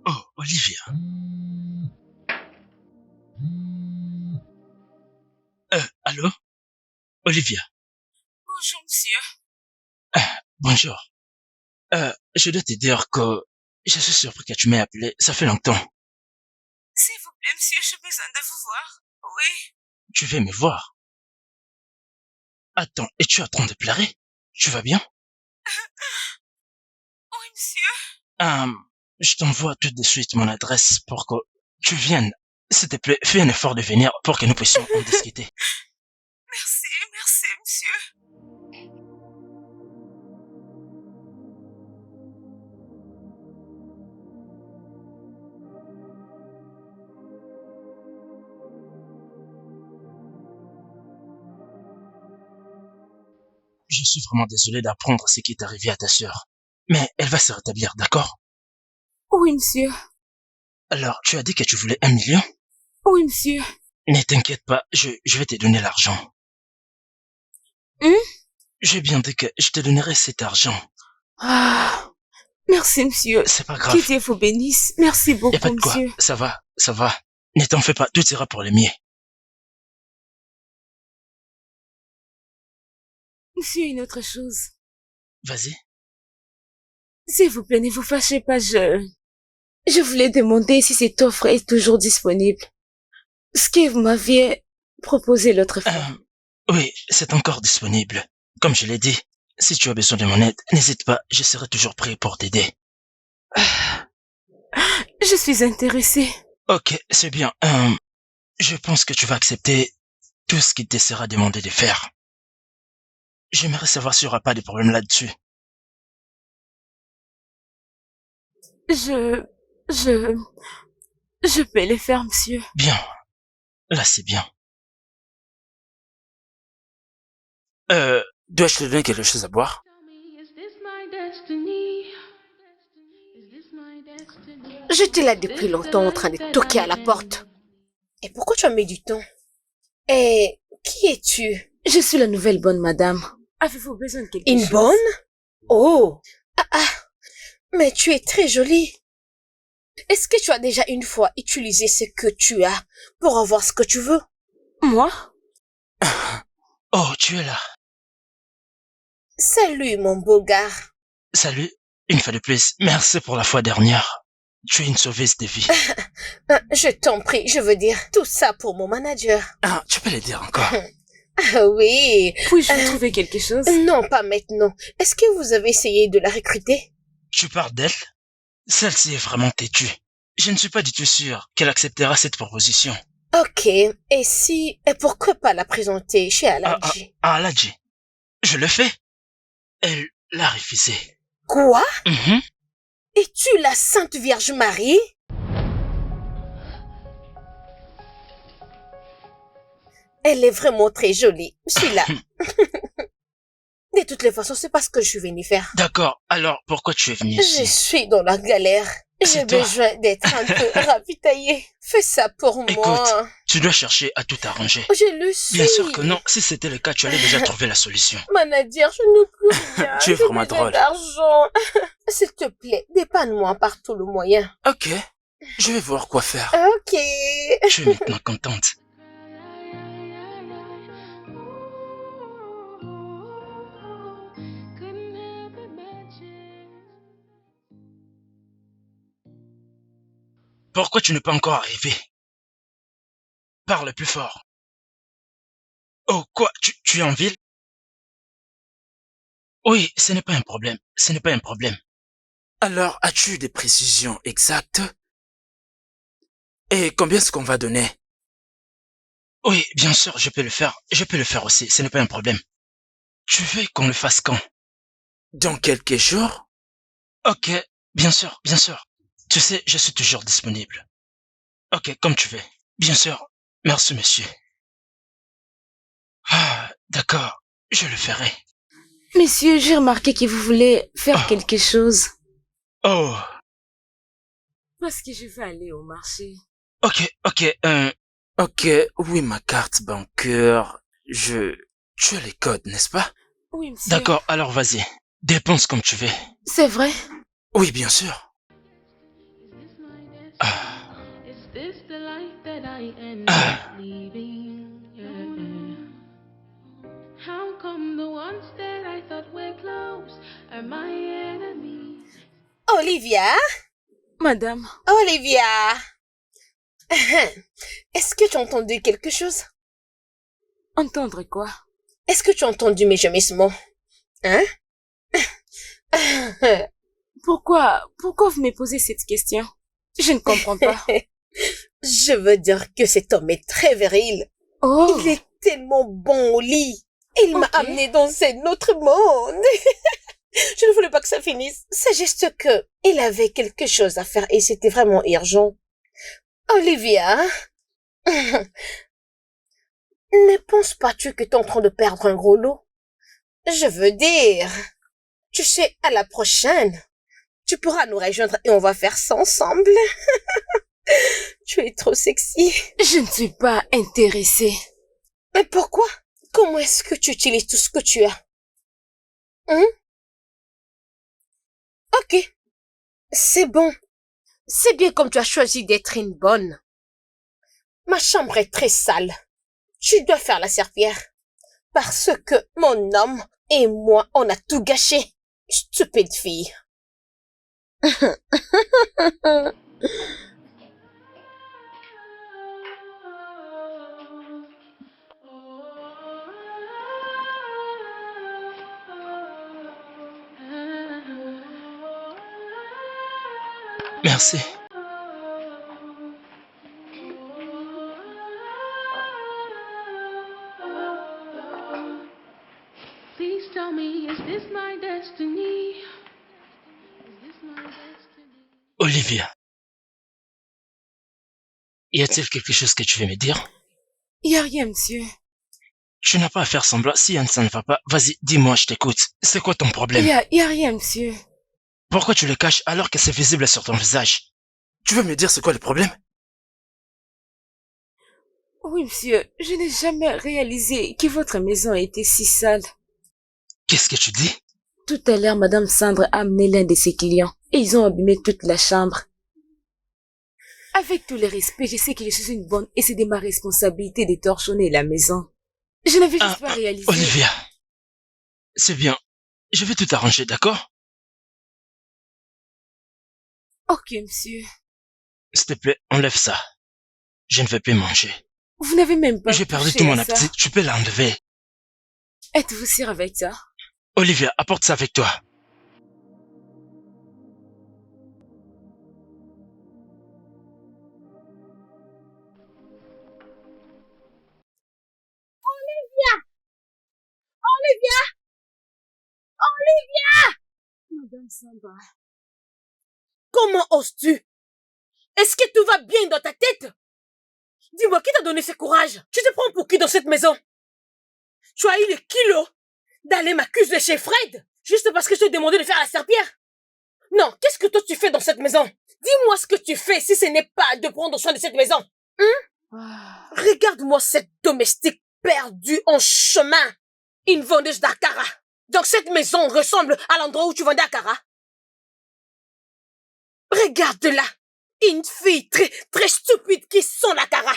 B: Oh, Olivia. Allô? Olivia.
A: Bonjour, monsieur.
B: Bonjour. Je dois te dire que je suis surpris que tu m'aies appelé. Ça fait longtemps.
A: S'il vous plaît, monsieur, j'ai besoin de vous voir. Oui.
B: Tu veux me voir? Attends, es-tu en train de pleurer? Tu vas bien?
A: Oui, monsieur.
B: Je t'envoie tout de suite mon adresse pour que tu viennes. S'il te plaît, fais un effort de venir pour que nous puissions en discuter.
A: Merci, monsieur.
B: Je suis vraiment désolé d'apprendre ce qui est arrivé à ta sœur. Mais elle va se rétablir, d'accord?
A: Oui, monsieur.
B: Alors, tu as dit que tu voulais 1 million?
A: Oui, monsieur.
B: Ne t'inquiète pas, je vais te donner l'argent. J'ai bien dit que je te donnerai cet argent.
A: Ah, merci, monsieur.
B: C'est pas grave.
A: Que Dieu vous bénisse. Merci
B: Y a pas
A: beaucoup,
B: de quoi.
A: monsieur.
B: Ça va, ça va. Ne t'en fais pas, tout ira pour le mieux.
A: Monsieur, une autre chose.
B: Vas-y.
A: S'il vous plaît, ne vous fâchez pas, je voulais demander si cette offre est toujours disponible. Ce que vous m'aviez proposé l'autre fois.
B: Oui, c'est encore disponible. Comme je l'ai dit, si tu as besoin de mon aide, n'hésite pas, je serai toujours prêt pour t'aider.
A: Je suis intéressée.
B: Ok, c'est bien. Je pense que tu vas accepter tout ce qu'il te sera demandé de faire. J'aimerais savoir s'il n'y aura pas de problème là-dessus.
A: Je peux les faire, monsieur.
B: Bien. Là, c'est bien.
F: Dois-je te donner quelque chose à boire?
D: J'étais là depuis longtemps en train de toquer à la porte. Et pourquoi tu as mis du temps? Et qui es-tu?
A: Je suis la nouvelle bonne madame. Avez-vous besoin de quelque chose?
D: Une bonne? Oh! Mais tu es très jolie. Est-ce que tu as déjà une fois utilisé ce que tu as pour avoir ce que tu veux?
A: Moi?
B: Oh, tu es là.
D: Salut, mon beau gars.
B: Salut. Une fois de plus, merci pour la fois dernière. Tu es une sauveuse de vie.
D: Je t'en prie, je veux dire tout ça pour mon manager.
F: Ah, tu peux le dire encore.
D: Ah oui.
A: Puis-je vous trouver quelque chose?
D: Non, pas maintenant. Est-ce que vous avez essayé de la recruter?
B: Tu parles d'elle? Celle-ci est vraiment têtue. Je ne suis pas du tout sûr qu'elle acceptera cette proposition.
D: Ok, et pourquoi pas la présenter chez Aladji?
B: Aladji, je le fais. Elle l'a refusé.
D: Quoi?
B: Mhm.
D: Es-tu la Sainte Vierge Marie? Elle est vraiment très jolie, celui-là. De toutes les façons, c'est pas ce que je suis venue faire.
B: D'accord, alors pourquoi tu es venu
D: Je
B: ici?
D: suis dans la galère. J'ai
B: C'est toi.
D: besoin d'être un peu ravitaillée. Fais ça pour moi.
B: Écoute, tu dois chercher à tout arranger.
D: Je le suis.
B: Bien sûr que non, si c'était le cas, tu allais déjà trouver la solution.
D: Manager, je n'ai plus rien.
F: Tu es vraiment drôle.
D: D'argent. S'il te plaît, dépanne-moi par tout le moyen.
F: Ok, je vais voir quoi faire.
D: Ok.
B: Tu es maintenant contente. Pourquoi tu n'es pas encore arrivé? Parle plus fort. Oh, quoi? Tu es en ville? Oui, ce n'est pas un problème. Ce n'est pas un problème.
F: Alors, as-tu des précisions exactes? Et combien est-ce qu'on va donner?
B: Oui, bien sûr, je peux le faire. Je peux le faire aussi, ce n'est pas un problème. Tu veux qu'on le fasse quand?
F: Dans quelques jours?
B: Ok, bien sûr, bien sûr. Tu sais, je suis toujours disponible. Ok, comme tu veux. Bien sûr. Merci, monsieur. Ah, d'accord. Je le ferai.
A: Monsieur, j'ai remarqué que vous voulez faire quelque chose.
B: Oh.
A: Parce que je vais aller au marché.
B: Ok,
F: Ok, oui, ma carte bancaire. Tu as les codes, n'est-ce pas?
A: Oui, monsieur.
B: d'accord, alors vas-y. Dépense comme tu veux.
A: C'est vrai?
F: Oui, bien sûr.
D: Olivia?
A: Madame.
D: Olivia? Est-ce que tu as entendu quelque chose?
A: Entendre quoi?
D: Est-ce que tu as entendu mes gemissements? Hein?
A: Pourquoi vous me posez cette question? Je ne comprends pas.
D: Je veux dire que cet homme est très viril.
A: Oh.
D: Il est tellement bon au lit. Il m'a amené dans un autre monde. Je ne voulais pas que ça finisse. C'est juste que il avait quelque chose à faire et c'était vraiment urgent. Olivia, ne penses pas-tu que tu es en train de perdre un gros lot? Je veux dire, tu sais, à la prochaine, tu pourras nous rejoindre et on va faire ça ensemble. Tu es trop sexy.
A: Je ne suis pas intéressée.
D: Mais pourquoi? Comment est-ce que tu utilises tout ce que tu as? Hein? Ok, c'est bon. C'est bien comme tu as choisi d'être une bonne. Ma chambre est très sale. Tu dois faire la serpillère. Parce que mon homme et moi, on a tout gâché. Stupide fille.
B: Merci.
G: Please tell me, is this my destiny? Is this my destiny?
B: Olivia, y a-t-il quelque chose que tu veux me dire?
A: Y a rien, monsieur.
B: Tu n'as pas à faire semblant. Si ça ne va pas, vas-y, dis-moi, je t'écoute. C'est quoi ton problème?
A: Y a rien, monsieur.
B: Pourquoi tu le caches alors que c'est visible sur ton visage? Tu veux me dire c'est quoi le problème?
A: Oui, monsieur, je n'ai jamais réalisé que votre maison était si sale.
B: Qu'est-ce que tu dis?
A: Tout à l'heure, Madame Sandre a amené l'un de ses clients et ils ont abîmé toute la chambre. Avec tout le respect, je sais que je suis une bonne et c'est de ma responsabilité de torchonner la maison. Je n'avais juste pas réalisé.
B: Olivia, c'est bien. Je vais tout arranger, d'accord?
A: Ok, monsieur.
B: S'il te plaît, enlève ça. Je ne vais plus manger.
A: Vous n'avez même pas
B: J'ai perdu
A: touché
B: tout mon
A: à ça.
B: appétit. Tu peux l'enlever.
A: Êtes-vous sûr avec ça?
B: Olivia, apporte ça avec toi.
A: Madame Sandra.
D: Comment oses-tu? Est-ce que tout va bien dans ta tête? Dis-moi, qui t'a donné ce courage? Tu te prends pour qui dans cette maison? Tu as eu le kilo d'aller m'accuser chez Fred juste parce que je t'ai demandé de faire la serpillère? Non, qu'est-ce que toi tu fais dans cette maison? Dis-moi ce que tu fais si ce n'est pas de prendre soin de cette maison. Regarde-moi cette domestique perdue en chemin. Une vendeuse d'Akara. Donc cette maison ressemble à l'endroit où tu vendais Akara. Regarde-la. Une fille très stupide qui sent l'Akara.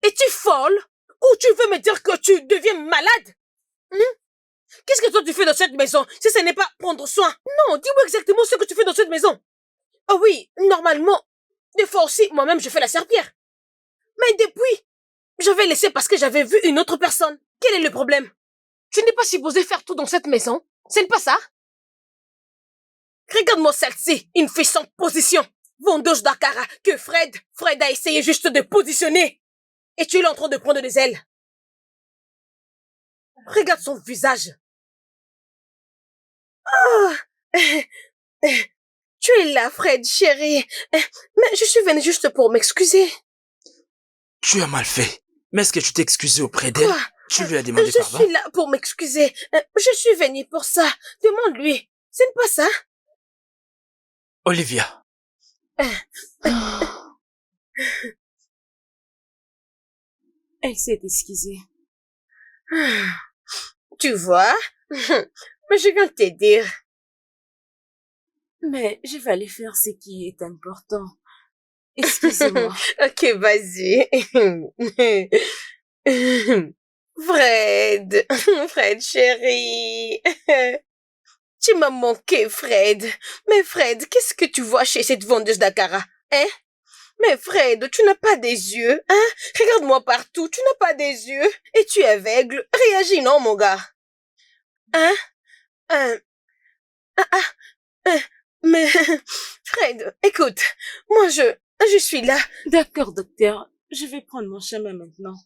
D: Es-tu folle? Ou tu veux me dire que tu deviens malade? Qu'est-ce que toi tu fais dans cette maison si ce n'est pas prendre soin? Non, dis-moi exactement ce que tu fais dans cette maison. Oh oui, normalement, des fois aussi, moi-même je fais la serpillère. Mais depuis, j'avais laissé parce que j'avais vu une autre personne. Quel est le problème? Tu n'es pas supposé faire tout dans cette maison. Ce n'est pas ça? Regarde-moi celle-ci, une fille sans position. Vendeuse d'Akara que Fred a essayé juste de positionner. Et tu es là en train de prendre des ailes. Regarde son visage. Oh. Tu es là, Fred, chérie. Mais je suis venue juste pour m'excuser.
F: Tu as mal fait. Mais est-ce que tu t'es excusé auprès d'elle?
D: Quoi?
F: Tu lui as demandé
D: Je
F: pardon?
D: suis là pour m'excuser. Je suis venue pour ça. Demande-lui. Ce n'est pas ça?
F: Olivia.
A: Elle s'est excusée.
D: Tu vois? Mais je viens de te dire.
A: Mais je vais aller faire ce qui est important. Excusez-moi.
D: Ok, vas-y. Fred chéri. Tu m'as manqué, Fred. Mais Fred, qu'est-ce que tu vois chez cette vendeuse d'Akara, hein? Mais Fred, tu n'as pas des yeux, hein? Regarde-moi partout, tu n'as pas des yeux. Et tu es aveugle. Réagis, non, mon gars? Hein? Mais, Fred, écoute, moi je suis là.
A: D'accord, docteur. Je vais prendre mon chemin maintenant.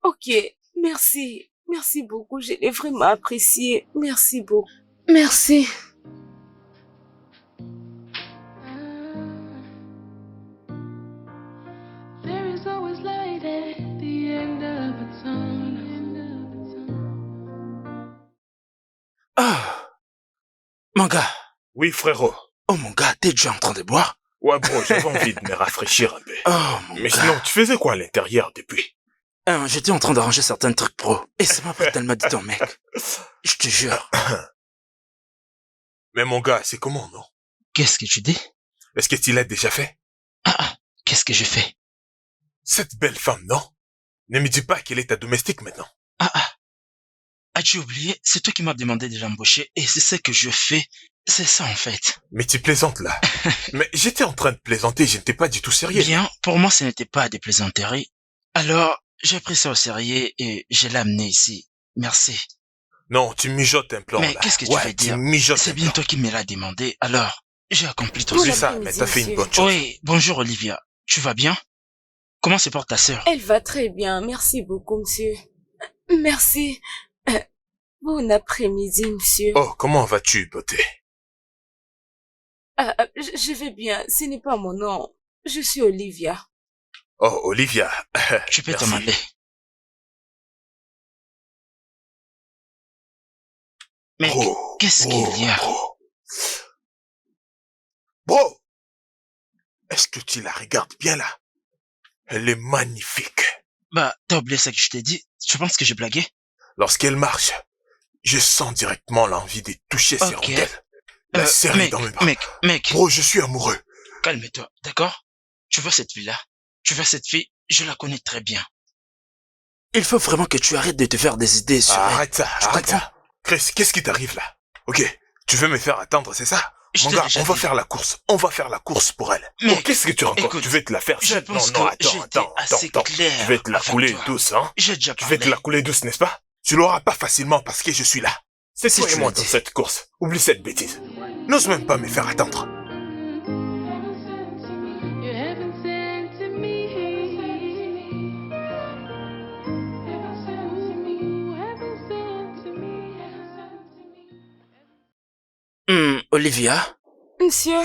A: Ok, merci. Merci beaucoup. Je l'ai vraiment apprécié. Merci beaucoup. Merci.
G: There is always light at the end of a tunnel.
F: Ah! Mon gars.
C: Oui, frérot.
F: Oh, mon gars, t'es déjà en train de boire?
C: Ouais, bro, j'avais envie de me rafraîchir un peu.
F: Oh, mon
C: Mais
F: gars.
C: sinon, tu faisais quoi à l'intérieur depuis?
F: J'étais en train d'arranger certains trucs pro. Et ça m'a pris tellement de temps, mec. Je te jure.
C: Mais mon gars, c'est comment, non?
B: Qu'est-ce que tu dis?
C: Est-ce que tu l'as déjà fait?
B: Qu'est-ce que je fais?
C: Cette belle femme, non? Ne me dis pas qu'elle est ta domestique maintenant.
B: As-tu oublié? C'est toi qui m'as demandé de l'embaucher et c'est ce que je fais. C'est ça en fait.
C: Mais tu plaisantes là. Mais j'étais en train de plaisanter, je n'étais pas du tout sérieux.
B: Bien, pour moi ce n'était pas des plaisanteries. Alors, j'ai pris ça au sérieux et je l'ai amené ici. Merci.
C: Non, tu mijotes un plan
B: Mais
C: là.
B: qu'est-ce que tu veux dire?
C: Tu mijotes
B: C'est
C: un
B: bien
C: plan.
B: toi qui me l'as demandé. Alors, j'ai accompli ton
A: Bon
C: C'est
B: souhait.
C: ça,
A: après-midi,
C: mais t'as fait une
A: monsieur.
C: bonne chose.
B: Oui, bonjour Olivia. Tu vas bien? Comment se porte ta sœur?
A: Elle va très bien, merci beaucoup, monsieur. Merci. Bon après-midi, monsieur.
C: Oh, comment vas-tu, beauté?
A: Je vais bien, ce n'est pas mon nom. Je suis Olivia.
C: Oh, Olivia.
B: Tu peux
C: Merci.
B: t'en aller. Mec,
C: Bro,
B: qu'est-ce
C: bro,
B: qu'il y a?
C: Bro, est-ce que tu la regardes bien là? Elle est magnifique.
B: Bah, t'as oublié ça que je t'ai dit? Tu penses que j'ai blagué?
C: Lorsqu'elle marche, je sens directement l'envie de toucher ses
B: Ok.
C: rondelles. La serrer
B: Mec,
C: dans mes bras.
B: mec,
C: Bro, je suis amoureux.
B: calme-toi, d'accord? Tu vois cette fille-là? Tu vois cette fille? Je la connais très bien.
F: Il faut vraiment que tu arrêtes de te faire des idées sur elle.
C: Arrête ça,
F: Tu
C: arrête
F: comprends?
C: ça. Chris, qu'est-ce qui t'arrive là? Ok, tu veux me faire attendre, c'est ça?
B: Je
C: Mon
B: t'ai
C: gars,
B: déjà
C: on va
B: dit.
C: faire la course. On va faire la course pour elle.
B: Mec,
C: Oh, qu'est-ce que tu racontes?
B: écoute,
C: Tu veux te la faire
B: Je
C: seule?
B: pense
C: Non, non,
B: que j'ai été assez
C: attends.
B: clair.
C: Tu veux te la
B: avec
C: couler
B: toi.
C: douce, hein?
B: J'ai déjà
C: Tu veux
B: parlé.
C: te la couler douce, n'est-ce pas? Tu l'auras pas facilement parce que je suis là. C'est
F: Si
C: toi et
F: tu
C: moi
F: le
C: dans
F: dis.
C: cette course. Oublie cette bêtise. N'ose même pas me faire attendre.
G: You're heaven sent to me. Heaven sent to me. Heaven sent to me.
F: Olivia,
A: Monsieur,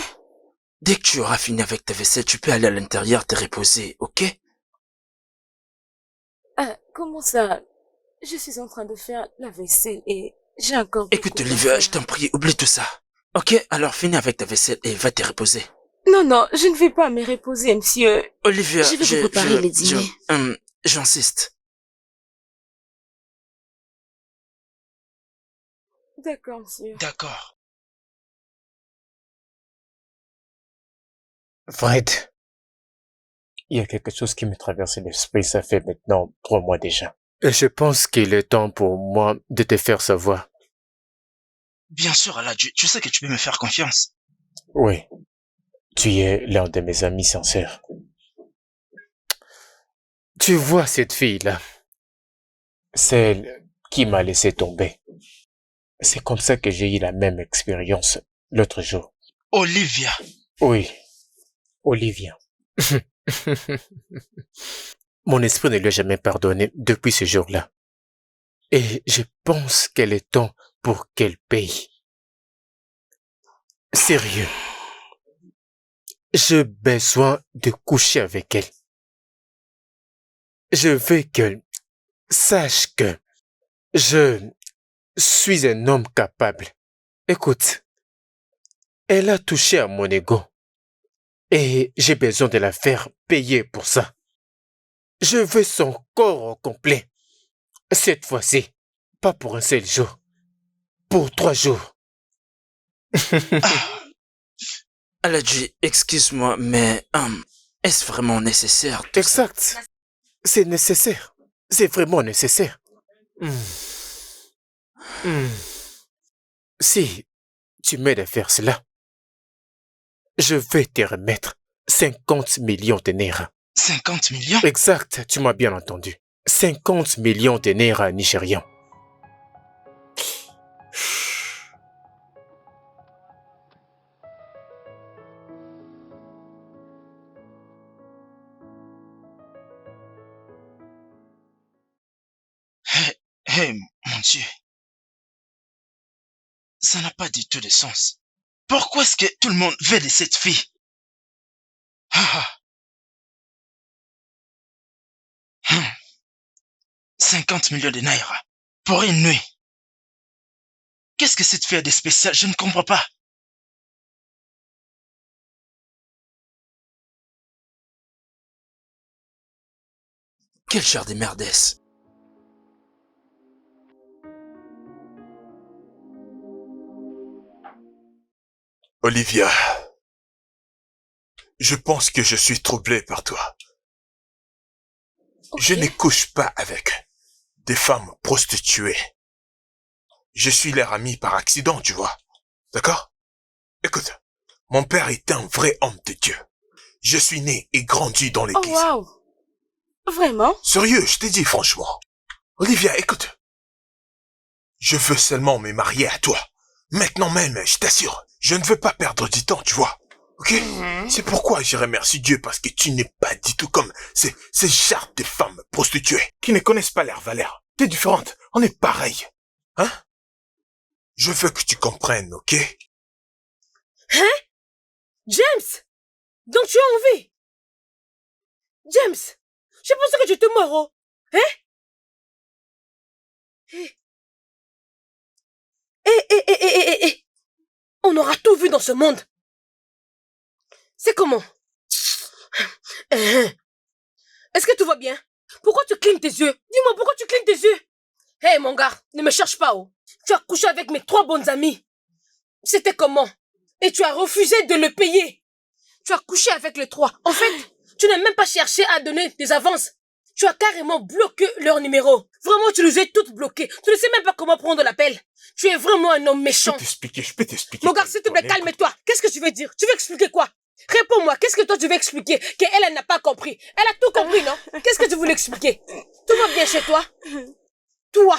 F: dès que tu auras fini avec ta vaisselle, tu peux aller à l'intérieur te reposer, ok?
A: comment ça? Je suis en train de faire la vaisselle et j'ai encore beaucoup
F: Écoute,
A: à
F: Olivia,
A: faire.
F: je t'en prie, oublie tout ça. Ok, alors finis avec ta vaisselle et va te reposer.
A: Non, non, je ne vais pas me reposer, monsieur.
F: Olivia,
A: Je vais vous préparer le dîner.
F: J'insiste.
A: D'accord, monsieur.
B: D'accord.
H: Fred, il y a quelque chose qui me traverse l'esprit, ça fait maintenant 3 mois déjà. Et je pense qu'il est temps pour moi de te faire savoir.
B: Bien sûr, Allah, tu sais que tu peux me faire confiance.
H: Oui, tu es l'un de mes amis sincères. Tu vois cette fille-là, celle qui m'a laissé tomber. C'est comme ça que j'ai eu la même expérience l'autre jour.
B: Olivia.
H: Oui, Olivia. Mon esprit ne lui a jamais pardonné depuis ce jour-là. Et je pense qu'il est temps pour qu'elle paye. Sérieux. J'ai besoin de coucher avec elle. Je veux qu'elle sache que je suis un homme capable. Écoute, elle a touché à mon ego. Et j'ai besoin de la faire payer pour ça. Je veux son corps au complet. Cette fois-ci, pas pour un seul jour. Pour 3 jours.
F: Aladji, excuse-moi, mais est-ce vraiment nécessaire tout ça?
H: Exact. C'est nécessaire. C'est vraiment nécessaire. Si tu m'aides à faire cela, je vais te remettre 50 millions de naira.
B: 50 millions?
H: Exact, tu m'as bien entendu. 50 millions de naira nigérians.
B: Hey, mon Dieu. Ça n'a pas du tout de sens. Pourquoi est-ce que tout le monde veut de cette fille? Ah, 50 millions de naira pour une nuit. Qu'est-ce que cette fille a de spécial? Je ne comprends pas.
F: Quel genre de merde est-ce?
C: Olivia, je pense que je suis troublé par toi.
A: Ok.
C: Je ne couche pas avec des femmes prostituées. Je suis leur ami par accident, tu vois. D'accord? Écoute, mon père est un vrai homme de Dieu. Je suis né et grandi dans
A: Oh,
C: l'église.
A: waouh. Vraiment?
C: Sérieux, je t'ai dit franchement. Olivia, écoute. Je veux seulement me marier à toi. Maintenant même, je t'assure. Je ne veux pas perdre du temps, tu vois. Ok? C'est pourquoi je remercie Dieu parce que tu n'es pas du tout comme ces genres de femmes prostituées qui ne connaissent pas leur valeur. T'es différente. On est pareil. Hein? Je veux que tu comprennes, ok?
D: Hein? James! Donc tu as envie? James! Je pensais que tu étais mort, hein? On aura tout vu dans ce monde. C'est comment? Est-ce que tout va bien? Pourquoi tu clignes tes yeux? Dis-moi, pourquoi tu clignes tes yeux? Hé, mon gars, ne me cherche pas, oh. Tu as couché avec mes 3 bonnes amies. C'était comment? Et tu as refusé de le payer. Tu as couché avec les 3. En fait, tu n'as même pas cherché à donner des avances. Tu as carrément bloqué leur numéro. Vraiment, tu les as toutes bloquées. Tu ne sais même pas comment prendre l'appel. Tu es vraiment un homme méchant.
C: Je peux t'expliquer.
D: Mon gars, s'il te plaît, calme-toi. Qu'est-ce que tu veux dire? Tu veux expliquer quoi? Réponds-moi, qu'est-ce que toi tu veux expliquer? Elle n'a pas compris. Elle a tout compris, non? Qu'est-ce que tu voulais expliquer? Tout va bien chez toi? Toi,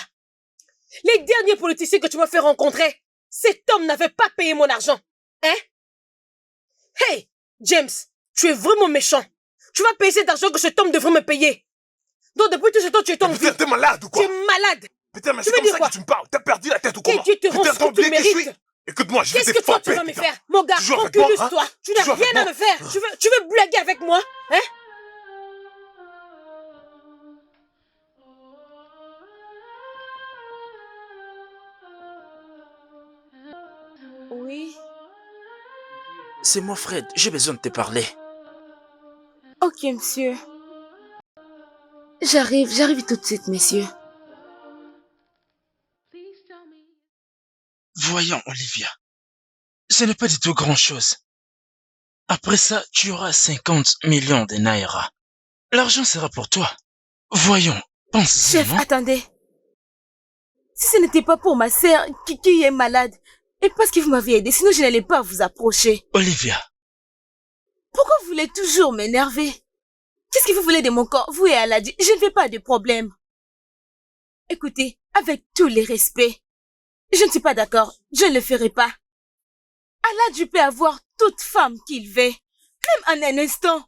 D: les derniers politiciens que tu m'as fait rencontrer, cet homme n'avait pas payé mon argent. Hein? Hey, James, tu es vraiment méchant. Tu vas payer cet argent que cet homme devrait me payer. Donc depuis tout ce temps, tu es tombé.
C: Putain, t'es malade ou quoi?
D: Tu es malade.
C: Putain, mais c'est comme ça que tu me parles. T'as perdu la tête ou quoi?
D: Et tu te rends ce que tu mérites.
C: Écoute-moi, je vais te
D: Qu'est-ce que toi tu
C: frapper.
D: vas me faire? Mon gars,
C: Tu joues avec moi,
D: enculus
C: hein?
D: toi. Tu n'as
C: Tu joues avec
D: rien à
C: moi?
D: me faire. Tu veux blaguer avec moi? Hein?
A: Oui.
F: C'est moi, Fred. J'ai besoin de te parler.
A: Ok, monsieur. J'arrive tout de suite, messieurs.
B: Voyons, Olivia. Ce n'est pas du tout grand-chose. Après ça, tu auras 50 millions de naira. L'argent sera pour toi. Voyons, pense-y,
A: Chef,
B: non?
A: attendez. Si ce n'était pas pour ma sœur qui est malade, et parce que vous m'avez aidé, sinon je n'allais pas vous approcher.
B: Olivia,
A: Pourquoi vous voulez toujours m'énerver? Qu'est-ce que vous voulez de mon corps, vous et Aladi? Je ne fais pas de problème. Écoutez, avec tous les respects, je ne suis pas d'accord, je ne le ferai pas. Aladi peut avoir toute femme qu'il veut, même en un instant,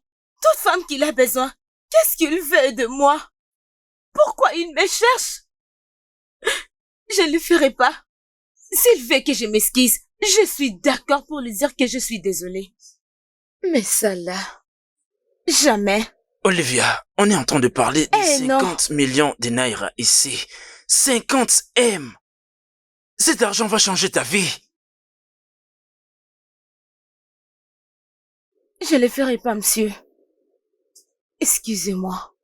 A: toute femme qu'il a besoin. Qu'est-ce qu'il veut de moi? Pourquoi il me cherche? Je ne le ferai pas. S'il veut que je m'excuse, je suis d'accord pour lui dire que je suis désolée. Mais ça là, jamais.
F: Olivia, on est en train de parler de
A: Eh non.
F: 50 millions de naira ici. 50 M. Cet argent va changer ta vie.
A: Je ne le ferai pas, monsieur. Excusez-moi.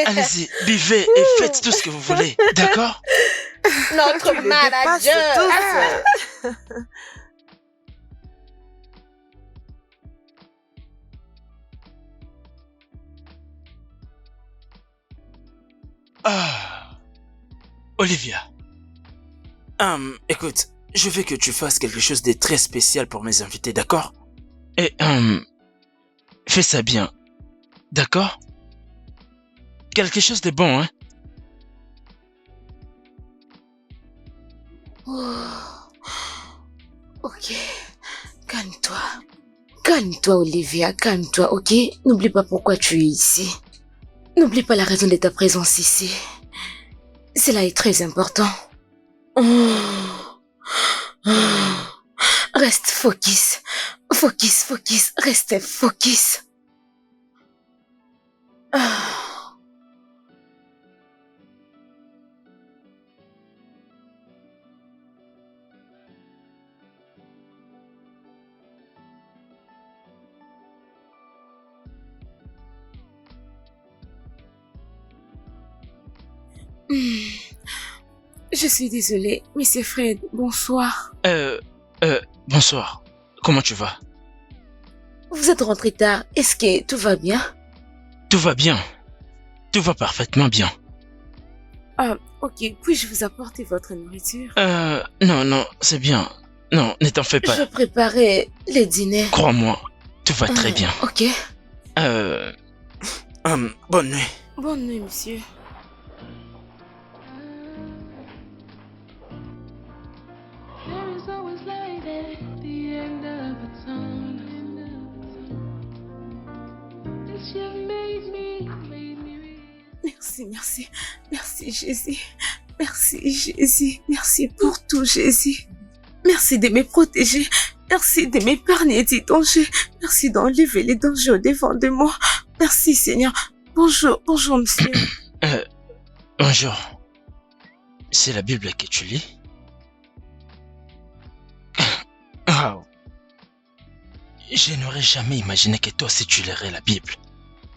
B: allez-y, buvez et faites tout ce que vous voulez, d'accord?
D: Notre manager.
B: Ah, Olivia,
F: Écoute, je veux que tu fasses quelque chose de très spécial pour mes invités, d'accord?
B: et fais ça bien, d'accord? Quelque chose de bon, hein?
A: Ok, calme-toi. Calme-toi, Olivia, calme-toi, ok? N'oublie pas pourquoi tu es ici. N'oublie pas la raison de ta présence ici. Cela est très important. Reste focus. Focus, focus. Reste focus. Je suis désolée, Monsieur Fred, bonsoir.
B: Bonsoir. Comment tu vas?
A: Vous êtes rentré tard, est-ce que tout va bien?
B: Tout va bien. Tout va parfaitement bien.
A: Ah, ok, puis-je vous apporter votre nourriture?
B: Non, c'est bien. Non, ne t'en fais pas.
A: Je préparais le dîner.
B: Crois-moi, tout va très bien.
A: Ok.
F: Bonne nuit.
A: Bonne nuit, monsieur.
G: There is always light at the end of a tunnel. This year made me
A: Merci, merci. Merci, Jésus. Merci, Jésus. Merci pour tout, Jésus. Merci de me protéger. Merci de m'épargner des dangers. Merci d'enlever les dangers au-devant de moi. Merci, Seigneur. Bonjour, monsieur.
B: Bonjour. C'est la Bible que tu lis? Wow. Je n'aurais jamais imaginé que toi aussi tu lirais la Bible.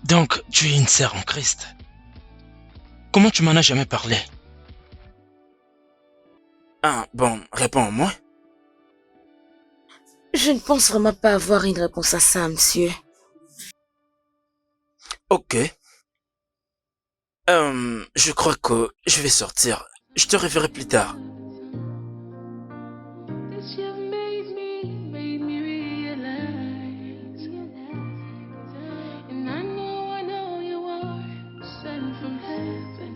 B: Donc, tu es une sœur en Christ. Comment tu m'en as jamais parlé?
F: Bon, réponds-moi.
A: Je ne pense vraiment pas avoir une réponse à ça, monsieur.
F: Ok. Je crois que je vais sortir. Je te reverrai plus tard.
G: This year made me realize. And I know you are sent from heaven.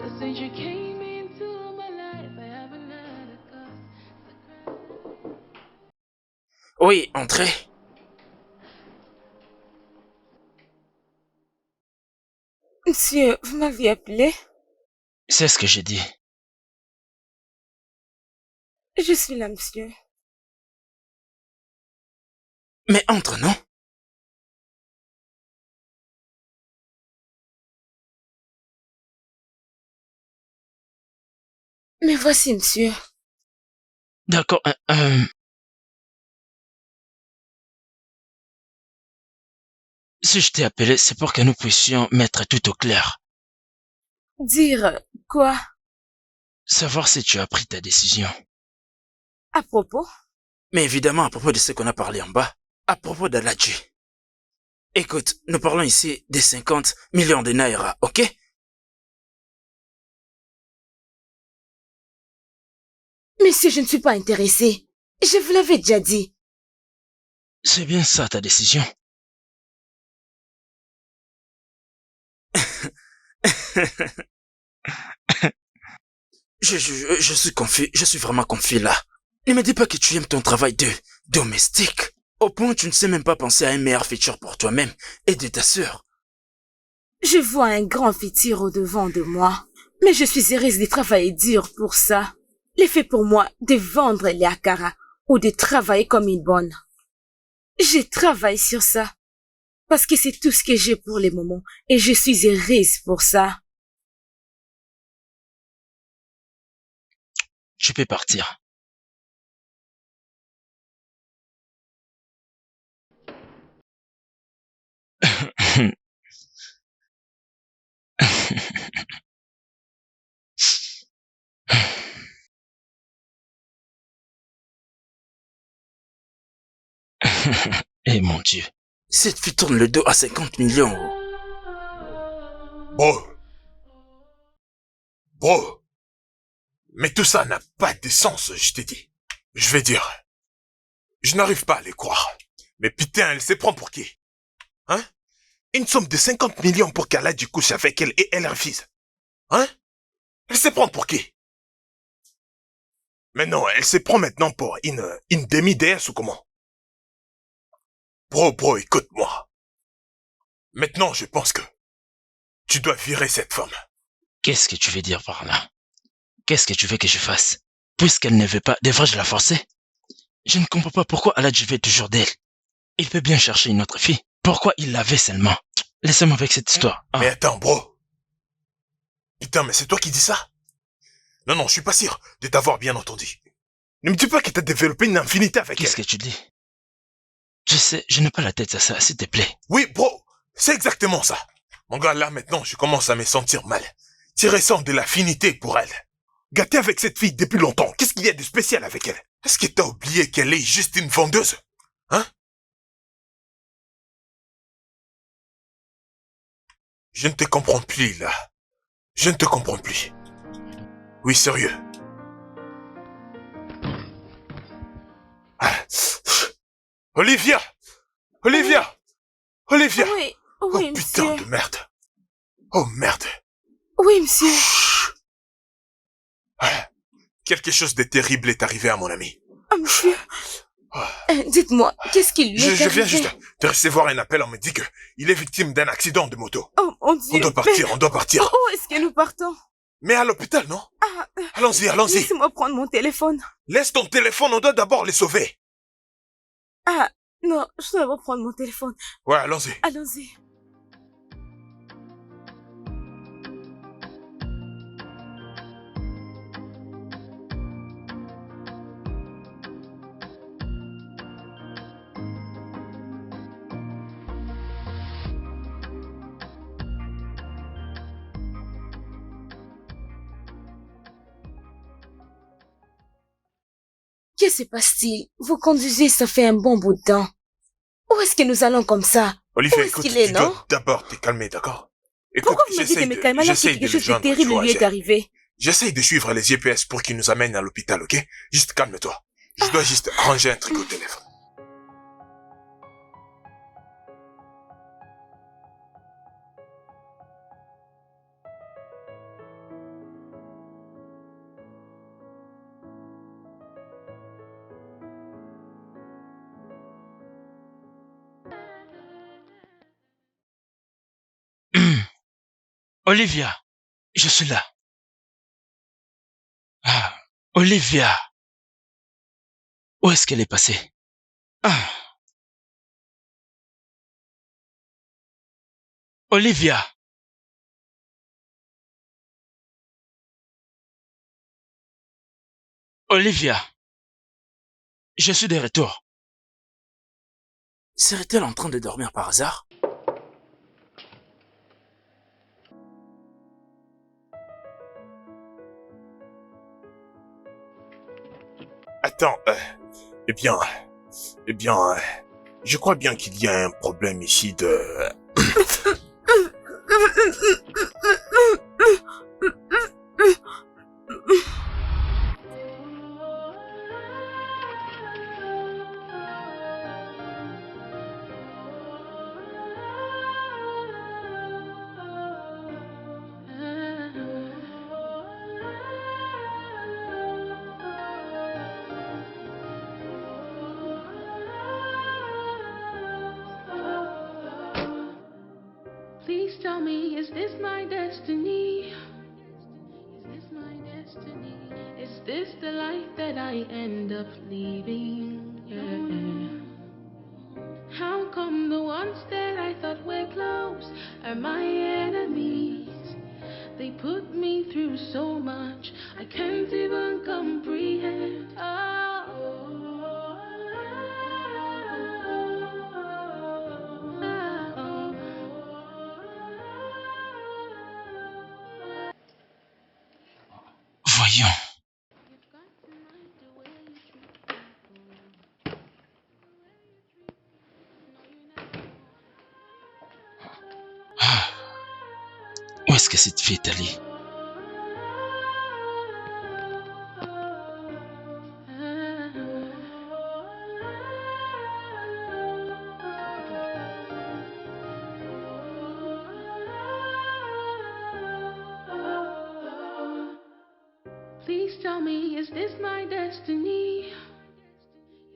G: Cause since you came into my life, I haven't had a cause.
F: Oui, entrez.
A: Monsieur, vous m'aviez appelé?
B: C'est ce que j'ai dit.
A: Je suis là, monsieur.
F: Mais entre, non?
A: Mais voici, monsieur.
B: D'accord. Si je t'ai appelé, c'est pour que nous puissions mettre tout au clair.
A: Dire quoi?
B: Savoir si tu as pris ta décision.
A: À propos?
F: Mais évidemment, à propos de ce qu'on a parlé en bas. À propos d'Aladji. Écoute, nous parlons ici des 50 millions de naira, ok?
A: Monsieur, je ne suis pas intéressée. Je vous l'avais déjà dit.
B: C'est bien ça ta décision.
F: Je suis confus, je suis vraiment confus là. Ne me dis pas que tu aimes ton travail de domestique. Au point où tu ne sais même pas penser à un meilleur futur pour toi-même et de ta sœur.
A: Je vois un grand futur au-devant de moi. Mais je suis heureuse de travailler dur pour ça. L'effet pour moi de vendre les akara ou de travailler comme une bonne. Je travaille sur ça. Parce que c'est tout ce que j'ai pour le moment. Et je suis heureuse pour ça.
B: Tu peux partir. Eh mon Dieu.
F: Cette fille tourne le dos à 50 millions.
C: Bro. Mais tout ça n'a pas de sens, je t'ai dit. Je vais dire. Je n'arrive pas à les croire. Mais putain, elle se prend pour qui? Hein? Une somme de 50 millions pour qu'Aladji couche avec elle et elle refuse. Hein? Elle se prend pour qui? Mais non, elle se prend maintenant pour une demi-déesse ou comment? Bro, écoute-moi. Maintenant, je pense que tu dois virer cette femme.
B: Qu'est-ce que tu veux dire par là? Qu'est-ce que tu veux que je fasse? Puisqu'elle ne veut pas, devrais-je la forcer? Je ne comprends pas pourquoi Aladj veut toujours d'elle. Il peut bien chercher une autre fille. Pourquoi il l'avait seulement? Laissez-moi avec cette histoire. Ah.
C: Mais attends, bro. Putain, mais c'est toi qui dis ça? Non, je suis pas sûr de t'avoir bien entendu. Ne me dis pas que t'as développé une infinité avec elle.
B: Qu'est-ce que tu dis? Je sais, je n'ai pas la tête à ça, s'il te plaît.
C: Oui, bro, c'est exactement ça. Mon gars, là, maintenant, je commence à me sentir mal. Tu ressens de l'affinité pour elle. Gâté avec cette fille depuis longtemps, qu'est-ce qu'il y a de spécial avec elle? Est-ce que t'as oublié qu'elle est juste une vendeuse? Hein? Je ne te comprends plus, là. Je ne te comprends plus. Oui, sérieux. Ah. Olivia! Olivia! Olivia!
A: Oui,
C: Oh
A: oui,
C: putain
A: monsieur.
C: de merde. Oh merde.
A: Oui, monsieur.
C: Ah. Quelque chose de terrible est arrivé à mon ami.
A: Ah, monsieur.
C: Ah.
A: Dites-moi, qu'est-ce qui lui est
C: Je viens
A: arrivé?
C: juste de recevoir un appel, on me dit que il est victime d'un accident de moto.
A: Oh, mon Dieu.
C: On doit partir, on doit partir.
A: Où est-ce que nous partons?
C: Mais à l'hôpital, non?
A: Ah,
C: Allons-y, allons-y.
A: laissez-moi prendre mon téléphone.
C: Laisse ton téléphone, on doit d'abord les sauver.
A: Ah, non, je dois reprendre mon téléphone.
C: Ouais, allons-y.
A: Allons-y. Que se passe-t-il? Vous conduisez, ça fait un bon bout de temps. Où est-ce que nous allons comme ça?
C: Olivier,
A: Où est-ce
C: écoute,
A: qu'il est,
C: tu
A: non?
C: dois d'abord te calmer, d'accord? Écoute,
A: Pourquoi vous me dites de me calmer alors que quelque chose de terrible lui est arrivé?
C: J'essaye de suivre les GPS pour qu'ils nous amènent à l'hôpital, ok? Juste calme-toi. Je dois juste ranger un truc au téléphone.
B: Olivia, je suis là. Ah, Olivia. Où est-ce qu'elle est passée? Ah. Olivia. Olivia. Je suis de retour.
F: Serait-elle en train de dormir par hasard?
C: Attends, eh bien, je crois bien qu'il y a un problème ici de...
G: Please tell me, is this my destiny? Is this my destiny? Is this the life that I end up leaving? Yeah. How come the ones that I thought were close are my enemies? They put me through so much, I can't even comprehend.
B: Voyons. Ah. Où est-ce que cette fille est allée?
G: Please tell me, is this my destiny?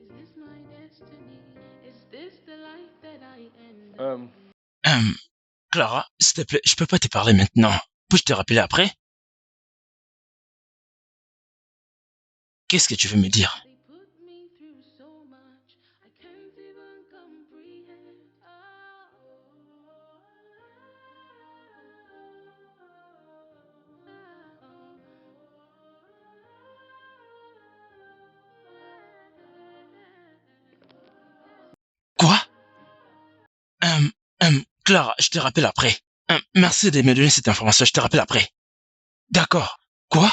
G: Is this my destiny? Is this the life that I end up?
B: Clara, s'il te plaît, je peux pas te parler maintenant. Puis-je te rappeler après? Qu'est-ce que tu veux me dire?
G: They put me through so much, I can't even comprehend.
B: Quoi? Clara, je te rappelle après. Merci de me donner cette information, je te rappelle après. D'accord. Quoi?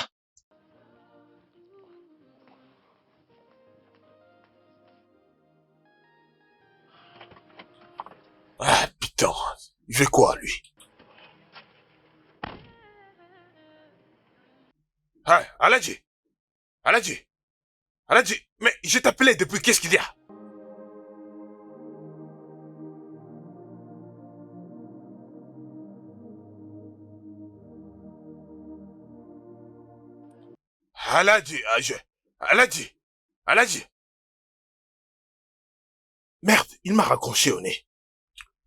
C: Ah, putain. Il fait quoi, lui? Ah, Aladji. Aladji. Aladji. Mais je t'appelais depuis, qu'est-ce qu'il y a? Aladji, Aladji. Aladji. Merde, il m'a raccroché au nez.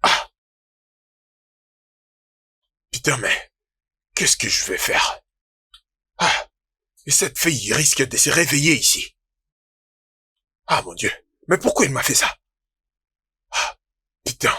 C: Ah. Putain, mais qu'est-ce que je vais faire? Ah. Et cette fille risque de se réveiller ici. Ah, mon Dieu. Mais pourquoi il m'a fait ça? Ah. Putain.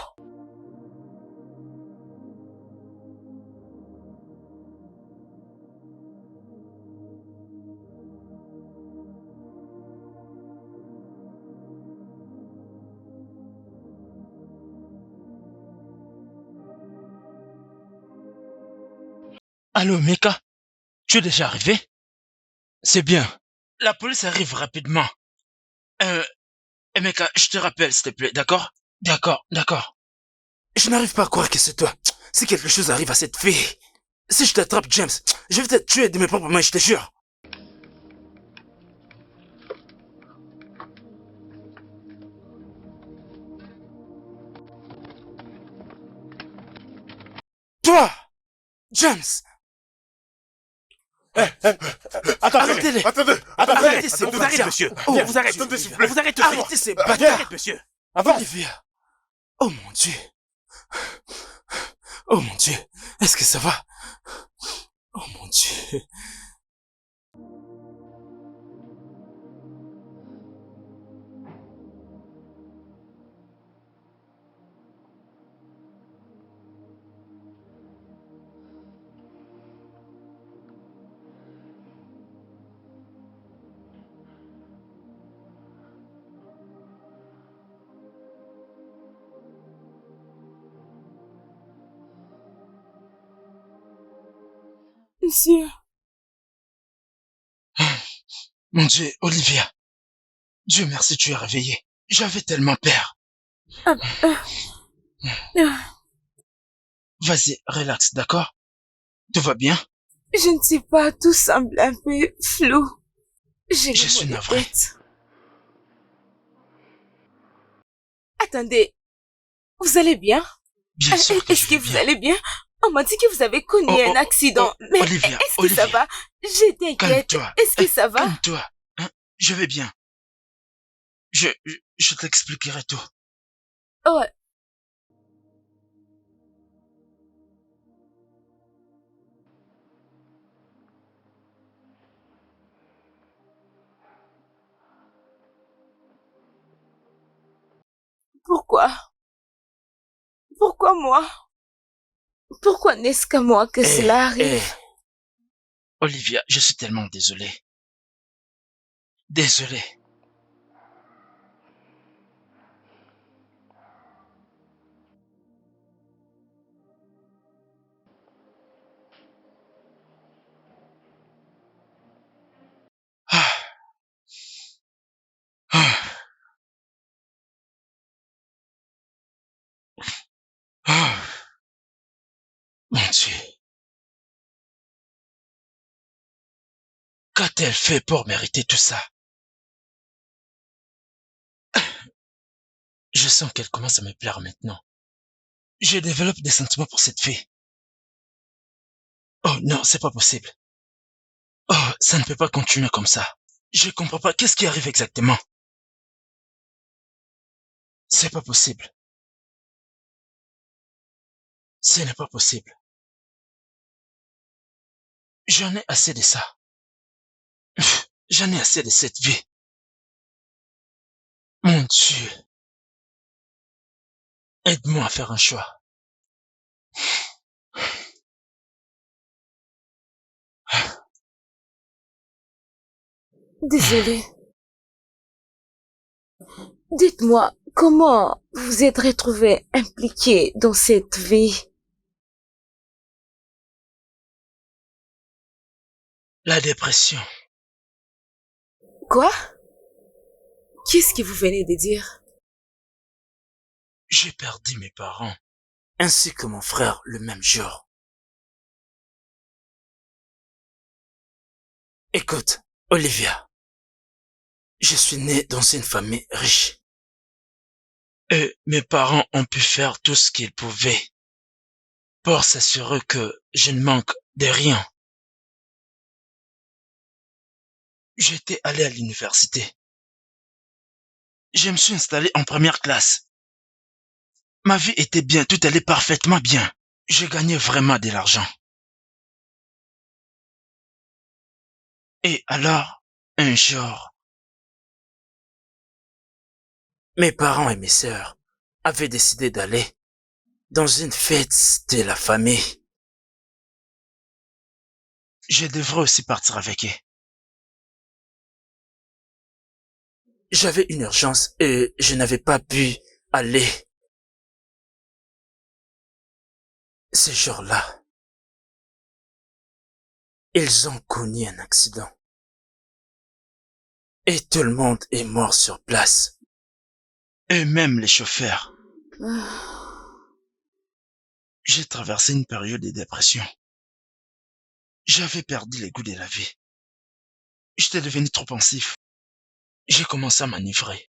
B: Allô, Meka? Tu es déjà arrivé? C'est bien. La police arrive rapidement. Meka, je te rappelle, s'il te plaît, d'accord? D'accord.
F: Je n'arrive pas à croire que c'est toi. Si quelque chose arrive à cette fille, si je t'attrape, James, je vais te tuer de mes propres mains, je te jure. Toi, James. Arrêtez-les.
C: Attendez.
F: Arrêtez ces
C: Attendez,
F: bâtards,
C: monsieur.
F: Oh, vous arrêtez.
C: Attendez, s'il vous plaît.
F: Vous arrêtez ces bâtards, monsieur.
C: Avance.
F: Olivia. Oh mon Dieu. Oh mon Dieu. Est-ce que ça va? Oh mon Dieu.
A: Monsieur,
B: Mon Dieu, Olivia. Dieu merci, tu es réveillée. J'avais tellement peur.
A: ah,
B: Vas-y, relax, d'accord? Tout va bien?
A: je ne sais pas, tout semble un peu flou. J'ai
B: Je suis
A: mal aux
B: navré.
A: têtes. Attendez, vous allez bien?
B: Bien sûr que
A: Est-ce
B: je
A: que
B: vais
A: vous
B: bien.
A: allez bien? On m'a dit que vous avez connu un accident. Mais
B: Olivia,
A: est-ce que ça
B: Olivia.
A: va? J'étais inquiète.
B: Calme-toi.
A: Est-ce que ça va?
B: Calme-toi. Hein? Je vais bien. Je t'expliquerai tout.
A: Oh, pourquoi? Pourquoi moi? Pourquoi n'est-ce qu'à moi que cela arrive?
B: Olivia, je suis tellement désolé. Désolé. Ah. Ah. Ah. Mon Dieu. Qu'a-t-elle fait pour mériter tout ça? Je sens qu'elle commence à me plaire maintenant. Je développe des sentiments pour cette fille. Oh non, c'est pas possible. Oh, ça ne peut pas continuer comme ça. Je comprends pas. Qu'est-ce qui arrive exactement? C'est pas possible. Ce n'est pas possible. J'en ai assez de ça. J'en ai assez de cette vie. Mon Dieu. Aide-moi à faire un choix.
A: Désolée. Dites-moi, comment vous êtes retrouvé impliqué dans cette vie?
B: La dépression.
A: Quoi? Qu'est-ce que vous venez de dire?
B: J'ai perdu mes parents.
F: Ainsi que mon frère le même jour. Écoute, Olivia. Je suis né dans une famille riche.
B: Et mes parents ont pu faire tout ce qu'ils pouvaient pour s'assurer que je ne manque de rien. J'étais allé à l'université. Je me suis installé en première classe. Ma vie était bien, tout allait parfaitement bien. Je gagnais vraiment de l'argent. Et alors, un jour,
F: Mes parents et mes sœurs avaient décidé d'aller dans une fête de la famille.
B: je devrais aussi partir avec eux.
F: J'avais une urgence et je n'avais pas pu aller. Ce jour-là, ils ont connu un accident. Et tout le monde est mort sur place.
B: Et même les chauffeurs.
A: Ah,
B: J'ai traversé une période de dépression. J'avais perdu le goût de la vie. J'étais devenu trop pensif. J'ai commencé à m'enivrer.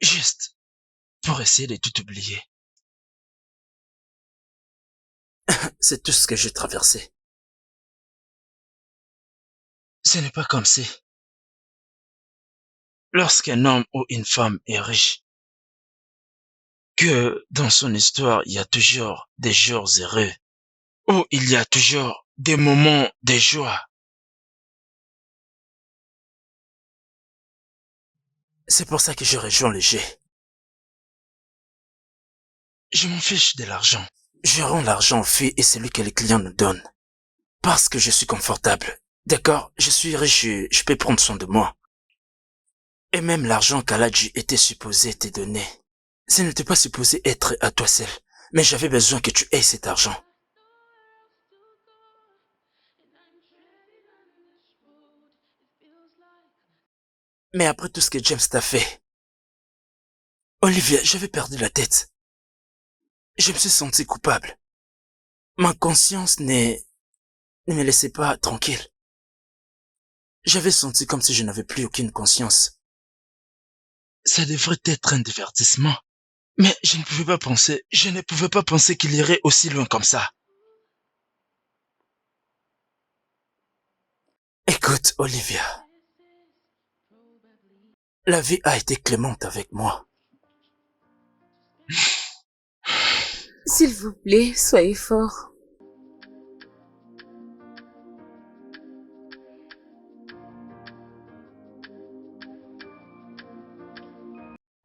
B: Juste pour essayer de tout oublier.
F: C'est tout ce que j'ai traversé.
B: Ce n'est pas comme si, lorsqu'un homme ou une femme est riche, que dans son histoire il y a toujours des jours heureux, ou il y a toujours des moments de joie.
F: C'est pour ça que je rejoins les G.
B: Je m'en fiche de l'argent.
F: Je rends l'argent aux filles et celui que les clients nous donnent. Parce que je suis confortable. D'accord, je suis riche et je peux prendre soin de moi. Et même l'argent qu'Aladji était supposé te donner, ce n'était pas supposé être à toi seul. Mais j'avais besoin que tu aies cet argent. Mais après tout ce que James t'a fait, Olivia, j'avais perdu la tête. Je me suis senti coupable. Ma conscience ne me laissait pas tranquille. J'avais senti comme si je n'avais plus aucune conscience.
B: Ça devrait être un divertissement. Mais je ne pouvais pas penser qu'il irait aussi loin comme ça.
F: Écoute, Olivia. La vie a été clémente avec moi.
A: s'il vous plaît, soyez fort.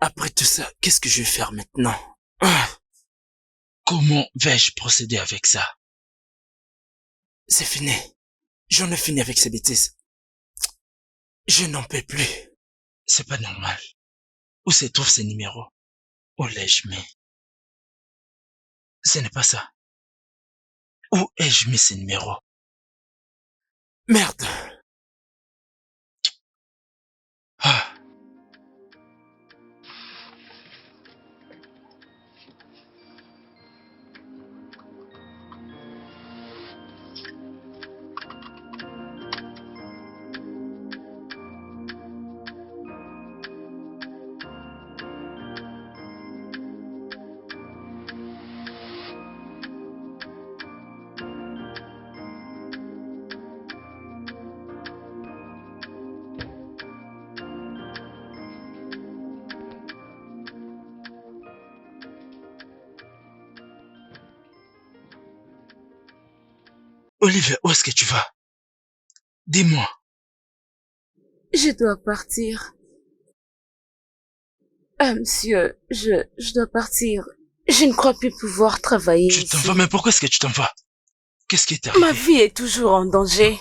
F: Après tout ça, qu'est-ce que je vais faire maintenant?
B: Comment vais-je procéder avec ça?
F: C'est fini. J'en ai fini avec ces bêtises. Je n'en peux plus.
B: C'est pas normal. Où se trouvent ces numéros? Où l'ai-je mis? Ce n'est pas ça. Où ai-je mis ces numéros?
F: Merde.
B: Ah. Olivia, où est-ce que tu vas? Dis-moi.
A: Je dois partir. Monsieur, je dois partir. Je ne crois plus pouvoir travailler
B: Tu t'en
A: ici.
B: vas, mais pourquoi est-ce que tu t'en vas? Qu'est-ce qui t'est
A: Ma
B: arrivé?
A: vie est toujours en danger.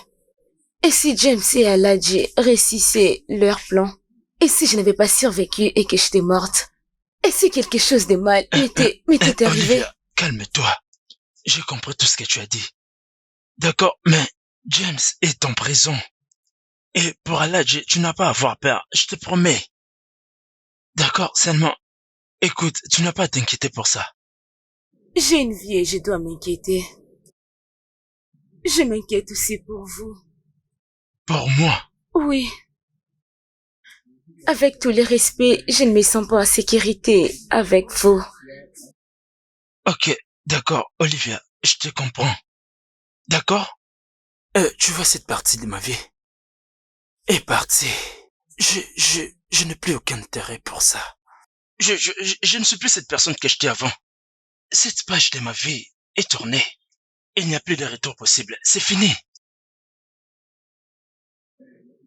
A: Et si James et Aladji réussissaient leur plan? Et si je n'avais pas survécu et que j'étais morte? Et si quelque chose de mal m'était arrivé?
B: Olivia, calme-toi. J'ai compris tout ce que tu as dit. D'accord, mais James est en prison. Et pour Aladji, tu n'as pas à avoir peur, je te promets. D'accord, seulement, écoute, tu n'as pas à t'inquiéter pour ça.
A: J'ai une vie et je dois m'inquiéter. Je m'inquiète aussi pour vous.
B: Pour moi?
A: Oui. Avec tous les respects, je ne me sens pas en sécurité avec vous.
B: Ok, d'accord, Olivia, je te comprends. D'accord?
F: Tu vois, cette partie de ma vie est partie. Je n'ai plus aucun intérêt pour ça.
B: Je ne suis plus cette personne que j'étais avant. Cette page de ma vie est tournée. Il n'y a plus de retour possible. C'est fini.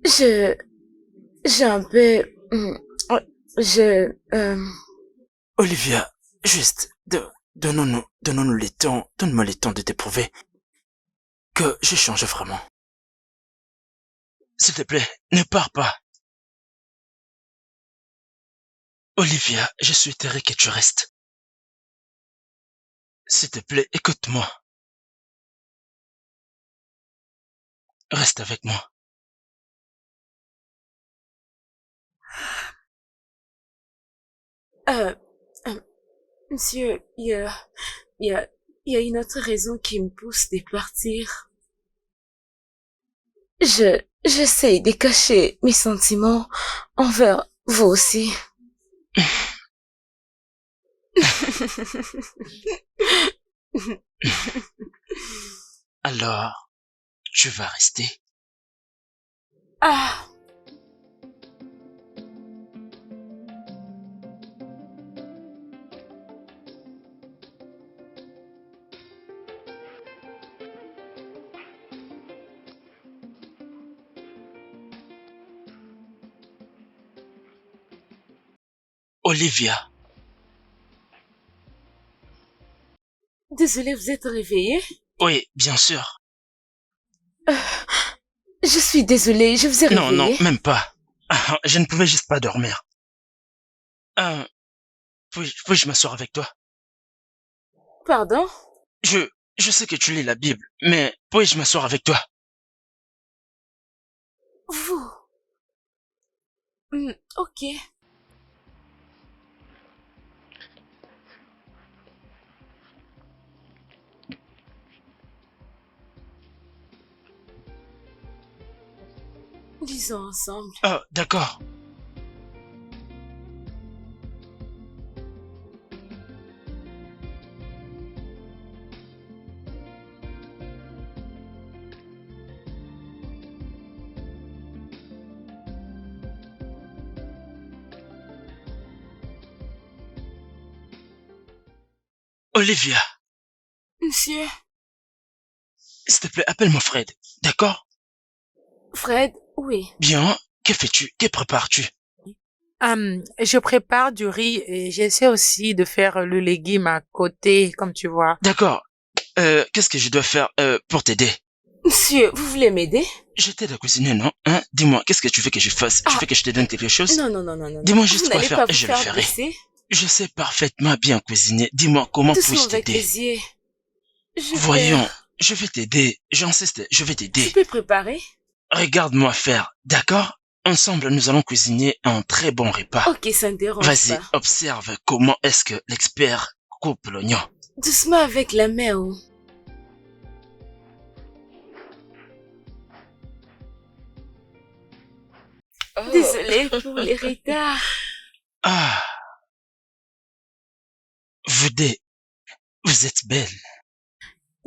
A: J'ai un peu...
F: Olivia, juste, donnons-nous le temps, donne-moi le temps de t'éprouver que je change vraiment.
B: S'il te plaît, ne pars pas. Olivia, je souhaiterais que tu restes. S'il te plaît, écoute-moi. Reste avec moi.
A: Monsieur, il y a une autre raison qui me pousse de partir. J'essaie de cacher mes sentiments envers vous aussi.
B: Alors, tu vas rester.
A: Ah!
B: Olivia,
A: Désolée, vous êtes réveillée?
B: oui, bien sûr.
A: Je suis désolée, je vous ai réveillée.
B: Non, même pas. Je ne pouvais juste pas dormir. Puis-je m'asseoir avec toi?
A: Pardon?
B: Je sais que tu lis la Bible, mais puis-je m'asseoir avec toi?
A: Vous? Ok. Lisons ensemble.
B: Oh, d'accord. Olivia,
A: Monsieur?
B: s'il te plaît, appelle-moi Fred, d'accord?
A: Fred? Oui.
B: Bien, que fais-tu? Que prépares-tu?
J: Je prépare du riz et j'essaie aussi de faire le légume à côté, comme tu vois.
B: D'accord. Qu'est-ce que je dois faire pour t'aider?
A: Monsieur, vous voulez m'aider?
B: Je t'aide à cuisiner, non? Hein? Dis-moi, qu'est-ce que tu veux que je fasse? Tu veux que je te donne quelque chose?
A: Non.
B: Dis-moi juste
A: Vous
B: quoi
A: n'allez
B: faire
A: pas
B: et
A: vous
B: je le
A: faire
B: ferai.
A: blesser?
B: Je sais parfaitement bien cuisiner. Dis-moi, comment puis-je
A: Doucement avec
B: t'aider?
A: les yeux.
B: Voyons, je vais t'aider. J'insiste, je vais
A: Tu
B: t'aider.
A: peux préparer?
B: Regarde-moi faire, d'accord? Ensemble, nous allons cuisiner un très bon repas.
A: Ok, ça ne dérange
B: Vas-y,
A: pas.
B: observe comment est-ce que l'expert coupe l'oignon.
A: Doucement avec la main, oh. Désolée pour les retards.
B: Ah, vous êtes belle.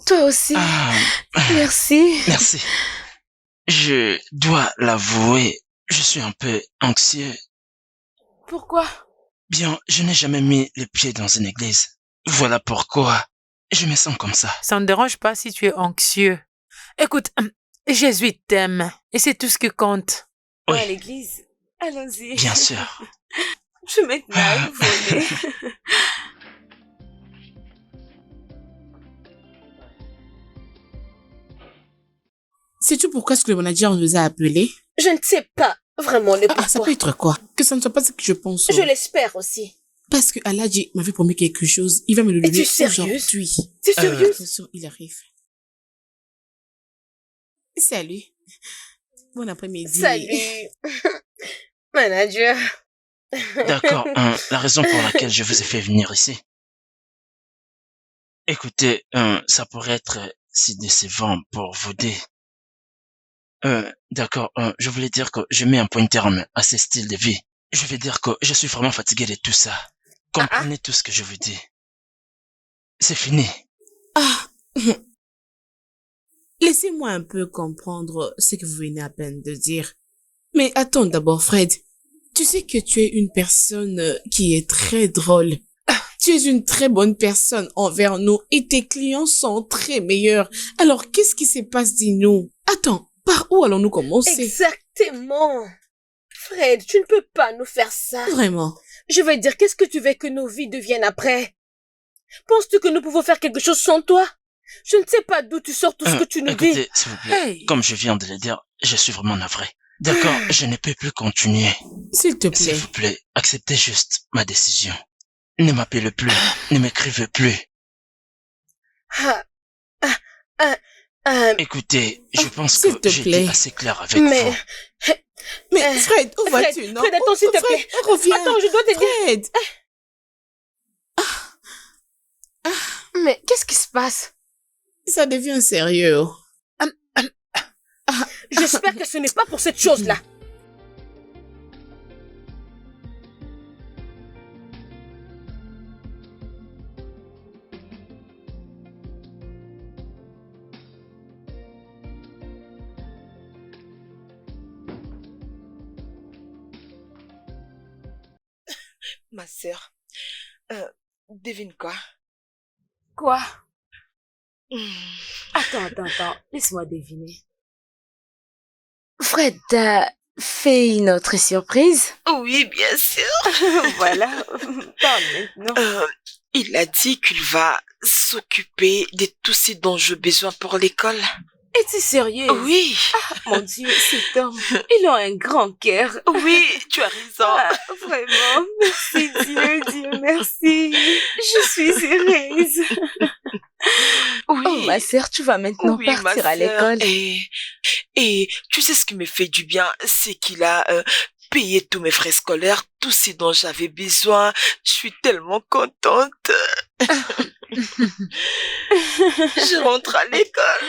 A: Toi aussi.
B: Ah,
A: Merci.
B: merci. Je dois l'avouer, je suis un peu anxieux.
A: Pourquoi?
B: Bien, je n'ai jamais mis les pieds dans une église. Voilà pourquoi je me sens comme ça.
J: Ça ne dérange pas si tu es anxieux. Écoute, Jésus t'aime et c'est tout ce qui compte.
A: À
B: Oui,
A: l'église. Allons-y.
B: bien sûr.
A: Je vais maintenant nous voler.
I: Sais-tu pourquoi est-ce que le manager nous a appelés?
D: Je ne sais pas vraiment le
I: Ah, ça
D: pourquoi.
I: peut être quoi? Que ça ne soit pas ce que je pense.
D: Je l'espère aussi.
I: Parce que Aladji m'avait promis quelque chose. Il va me le donner
D: Es-tu sérieuse?
I: aujourd'hui.
D: T'es sérieuse?
I: Attention, il arrive. Salut. Bon après-midi.
D: Salut. Manager.
B: D'accord, la raison pour laquelle je vous ai fait venir ici. Écoutez, ça pourrait être si décevant pour vous deux. D'accord, je voulais dire que je mets un point de terme à ce style de vie. Je vais dire que je suis vraiment fatigué de tout ça. Comprenez tout ce que je vous dis. C'est fini.
I: Ah. Laissez-moi un peu comprendre ce que vous venez à peine de dire. Mais attends d'abord, Fred. Tu sais que tu es une personne qui est très drôle. Tu es une très bonne personne envers nous et tes clients sont très meilleurs. Alors, qu'est-ce qui se passe, dis-nous? Attends, par où allons-nous commencer?
D: Exactement. Fred, tu ne peux pas nous faire ça.
I: Vraiment?
D: Je veux dire, qu'est-ce que tu veux que nos vies deviennent après? Penses-tu que nous pouvons faire quelque chose sans toi? Je ne sais pas d'où tu sors tout ce que tu nous dis.
B: Écoutez, s'il vous plaît,
I: Hey,
B: comme je viens de le dire, je suis vraiment navré. D'accord, je ne peux plus continuer.
I: s'il te
B: S'il
I: plaît.
B: vous plaît, acceptez juste ma décision. Ne m'appelez plus, ne m'écrivez plus.
D: Ah, ah, ah, ah,
B: Écoutez, je pense
I: s'il
B: que
I: te
B: j'ai
I: plaît.
B: été assez clair avec
D: mais,
B: vous.
I: Mais Fred, où
D: Fred,
I: vas-tu, non?
D: Fred, attends, s'il te
I: Fred,
D: plaît.
I: reviens.
D: Attends, je dois te dire.
I: Fred.
D: Mais qu'est-ce qui se passe?
I: Ça devient sérieux.
D: J'espère que ce n'est pas pour cette chose-là.
E: Ma sœur, devine quoi?
A: Quoi?
E: Hmm,
A: Attends. Laisse-moi deviner. Fred t'a fait une autre surprise?
E: Oui, bien sûr.
A: Voilà. Parle maintenant.
E: Il a dit qu'il va s'occuper de tout ce dont j'ai besoin pour l'école.
A: Es-tu sérieuse?
E: Oui,
A: Mon Dieu, cet homme, il a un grand cœur.
E: oui, tu as raison.
A: Ah, vraiment, merci Dieu, merci. Je suis heureuse.
E: Oui.
A: Oh, ma sœur, tu vas maintenant
E: Oui, ma
A: partir à
E: sœur.
A: l'école.
E: Et tu sais ce qui me fait du bien, c'est qu'il a payé tous mes frais scolaires, tout ce dont j'avais besoin. Je suis tellement contente. Je rentre à l'école.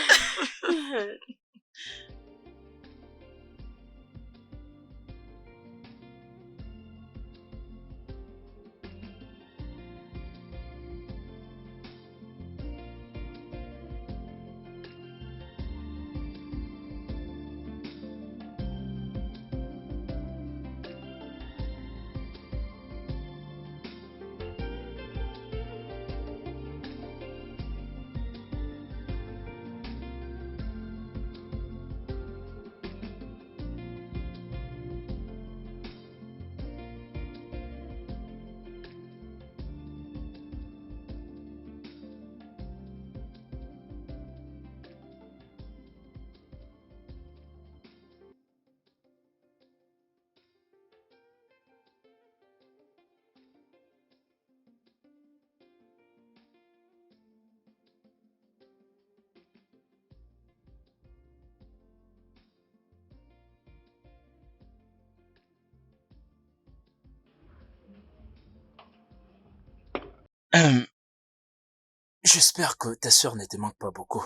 F: J'espère que ta sœur ne te manque pas beaucoup.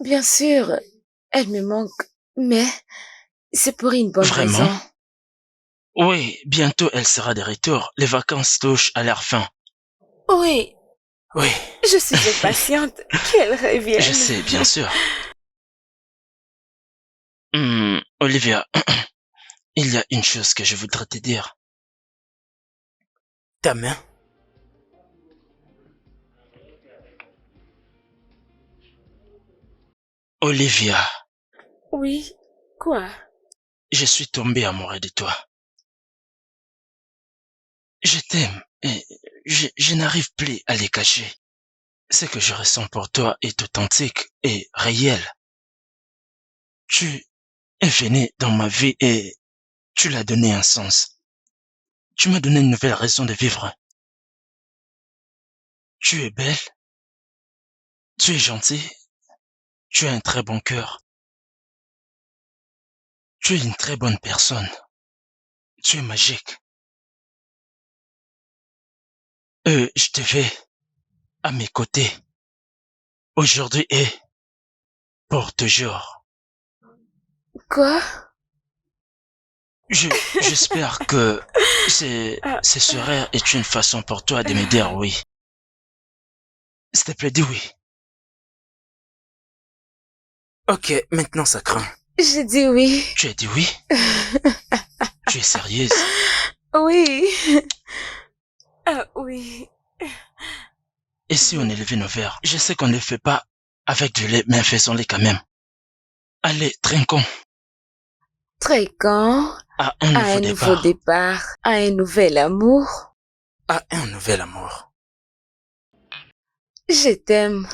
A: Bien sûr, elle me manque, mais c'est pour une bonne
B: Vraiment?
A: raison.
B: Oui, bientôt elle sera de retour. Les vacances touchent à leur fin.
A: Oui,
F: Oui,
A: je suis impatiente qu'elle revienne.
B: Je sais, bien sûr. Olivia, il y a une chose que je voudrais te dire.
F: ta main.
B: Olivia,
A: Oui, quoi?
B: je suis tombé amoureux de toi. Je t'aime et je n'arrive plus à les cacher. Ce que je ressens pour toi est authentique et réel. Tu es venu dans ma vie et tu l'as donné un sens. Tu m'as donné une nouvelle raison de vivre. Tu es belle, tu es gentille, tu as un très bon cœur. Tu es une très bonne personne. Tu es magique. Je te veux à mes côtés, aujourd'hui et pour toujours.
A: Quoi?
B: J'espère que ce sourire est une façon pour toi de me dire oui. S'il te plaît, dis oui.
F: Ok, maintenant ça craint.
A: J'ai dit oui.
B: Tu as dit oui? Tu es sérieuse?
A: Oui. Ah oui.
B: Et si on élevait nos verres? Je sais qu'on ne les fait pas avec du lait, mais faisons-les quand même. Allez, trinquons.
A: Trinquons
B: À un
A: à un nouveau départ, à un nouvel amour.
F: À un nouvel amour.
A: Je t'aime.